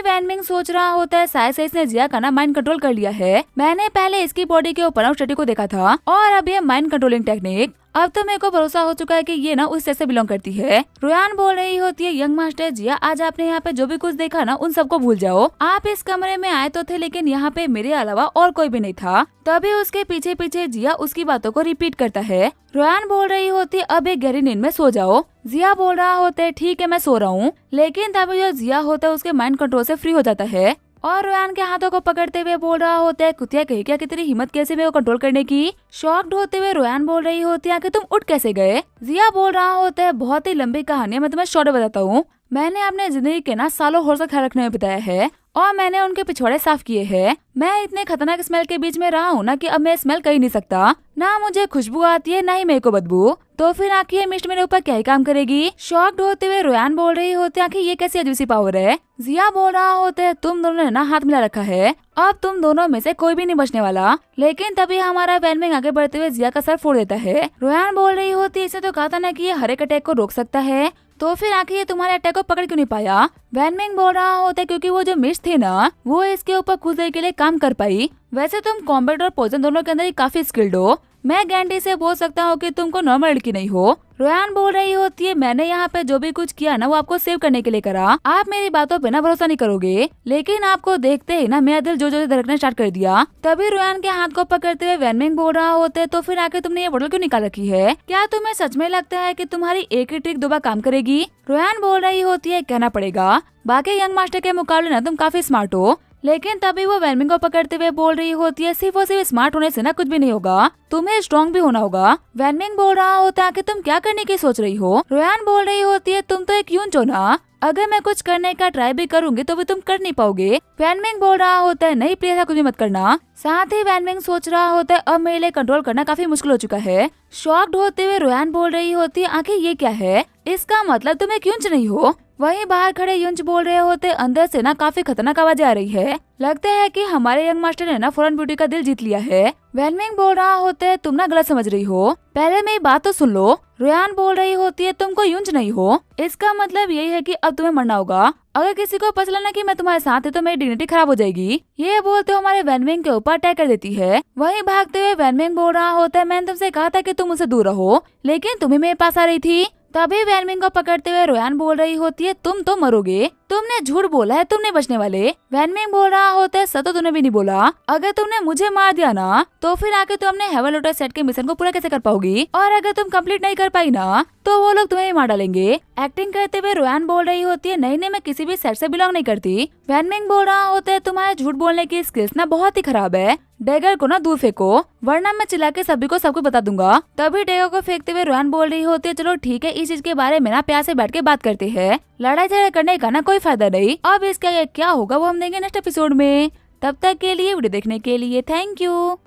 वैनमिंग सोच रहा होता है शायद से इसने जिया का ना माइंड कंट्रोल कर लिया है, मैंने पहले इसकी बॉडी के ऊपर स्टडी को देखा था और अब ये माइंड कंट्रोलिंग टेक्निक, अब तो मेरे को भरोसा हो चुका है कि ये ना उस से बिलोंग करती है। रोयान बोल रही होती है यंग मास्टर जिया आज आपने यहाँ पे जो भी कुछ देखा ना उन सबको भूल जाओ, आप इस कमरे में आए तो थे लेकिन यहाँ पे मेरे अलावा और कोई भी नहीं था। तभी उसके पीछे पीछे जिया उसकी बातों को रिपीट करता है। रोयान बोल रही होती है अब एक गहरी नींद में सो जाओ। जिया बोल रहा होता है ठीक है मैं सो रहा हूँ, लेकिन तभी जो जिया होता है उसके माइंड कंट्रोल से फ्री हो जाता है और रोयान के हाथों को पकड़ते हुए बोल रहा होता है कुतिया कही क्या कि तेरी हिम्मत कैसे मेरे को कंट्रोल करने की। शॉक्ड होते हुए रोयान बोल रही होती है कि तुम उठ कैसे गए। जिया बोल रहा होता है बहुत ही लंबी कहानी है, मैं तुम्हें शॉर्ट बताता हूँ। मैंने अपने जिंदगी के ना सालों होश का ख्याल रखने में बिताया है और मैंने उनके पिछवाड़े साफ किए हैं। मैं इतने खतरनाक स्मेल के बीच में रहा हूँ ना कि अब मैं स्मेल कर ही नहीं सकता, ना मुझे खुशबू आती है ना ही मेरे को बदबू, तो फिर आखिर ये मिस्ट मेरे ऊपर क्या ही काम करेगी। शॉक्ड होते हुए रोयान बोल रही होती है आखिर ये कैसी अजीब सी पावर है। जिया बोल रहा होता है तुम दोनों ने ना हाथ मिला रखा है, अब तुम दोनों में से कोई भी नहीं बचने वाला। लेकिन तभी हमारा वैनमिंग आगे बढ़ते हुए जिया का सर फोड़ देता है। रोयान बोल रही होती है इसे तो कहा था ना कि ये हर एक अटैक को रोक सकता है, तो फिर आखिर ये तुम्हारे अटैक को पकड़ क्यों नहीं पाया। वैनमिंग बोल रहा होता है क्योंकि वो जो मिस्ट थी ना वो इसके ऊपर कुछ देर के लिए काम कर पाई। वैसे तुम कॉम्बैट और पोजन दोनों के अंदर ही काफी स्किल्ड हो, मैं गारंटी से बोल सकता हूँ कि तुमको नॉर्मल लड़की नहीं हो। रोयान बोल रही होती है मैंने यहाँ पे जो भी कुछ किया ना वो आपको सेव करने के लिए करा, आप मेरी बातों पे ना भरोसा नहीं करोगे, लेकिन आपको देखते ही ना मेरा दिल जो जो धड़कना स्टार्ट कर दिया। तभी रोयान के हाथ को पकड़ते हुए वैनमिंग बोल रहा होता है तो फिर आके तुमने ये बोतल क्यों निकाल रखी है, क्या तुम्हें सच में लगता है कि तुम्हारी एक ही ट्रिक 2 बार काम करेगी। रोयान बोल रही होती है कहना पड़ेगा बाकी यंग मास्टर के मुकाबले ना तुम काफी स्मार्ट हो, लेकिन तभी वो वैनमिंग को पकड़ते हुए बोल रही होती है सिर्फ और सिर्फ स्मार्ट होने से ना कुछ भी नहीं होगा, तुम्हें स्ट्रॉन्ग भी होना होगा। वैनमिंग बोल रहा होता है कि तुम क्या करने की सोच रही हो। रोयान बोल रही होती है तुम तो एक यून हो ना, अगर मैं कुछ करने का ट्राई भी करूंगी तो भी तुम कर नहीं पाओगे। वैनमिंग बोल रहा होता है नहीं प्लीज कुछ भी मत करना। साथ ही वैनमिंग सोच रहा होता है अब मेरे लिए कंट्रोल करना काफी मुश्किल हो चुका है। शॉक्ड होते हुए रोयान बोल रही होती है आखिर ये क्या है, इसका मतलब तुम एक यूंच नहीं हो। वहीं बाहर खड़े यूंच बोल रहे होते अंदर से ना काफी खतरनाक आवाजें आ रही है, लगता है कि हमारे यंग मास्टर ने ना फौरन ब्यूटी का दिल जीत लिया है। वैनमिंग बोल रहा होता है तुम ना गलत समझ रही हो, पहले मेरी बात तो सुन लो। रोयान बोल रही होती है तुम कोई यूंच नहीं हो, इसका मतलब यही है कि अब तुम्हें मरना होगा, अगर किसी को पता चला ना कि मैं तुम्हारे साथ है तो मेरी डिग्निटी खराब हो जाएगी। ये बोलते हो हमारे वैनमिंग के ऊपर अटैक कर देती है। वहीं भागते हुए वैनमिंग बोल रहा होता है मैंने तुमसे कहा था कि तुम मुझसे दूर रहो, लेकिन तुम्हें मेरे पास आ रही थी। तभी वैनमिंग को पकड़ते हुए रोयान बोल रही होती है तुम तो मरोगे, तुमने झूठ बोला है, तुम नहीं बचने वाले। वैनमिंग बोल रहा होता है सच तो तूने भी नहीं बोला, अगर तुमने मुझे मार दिया ना तो फिर आके तुम अपने हेवन लोटस सेट के मिशन को पूरा कैसे कर पाओगी, और अगर तुम कंप्लीट नहीं कर पाई ना तो वो लोग तुम्हें ही मार डालेंगे। एक्टिंग करते हुए रोयान बोल रही होती है नहीं मैं किसी भी सेट से बिलोंग नहीं करती। वैनमिंग बोल रहा होता है तुम्हारे झूठ बोलने की स्किल्स ना बहुत ही खराब है, डैगर को ना दूर फेंको वरना मैं चिल्ला के सभी को सब कुछ बता दूंगा। तभी डैगर को फेंकते हुए रोयान बोल रही होती है चलो ठीक है इस चीज के बारे में ना प्यार से बैठ के बात करते हैं, लड़ाई झगड़ा करने का ना कोई फायदा नहीं। अब इसका क्या होगा वो हम देंगे नेक्स्ट एपिसोड में, तब तक के लिए वीडियो देखने के लिए थैंक यू।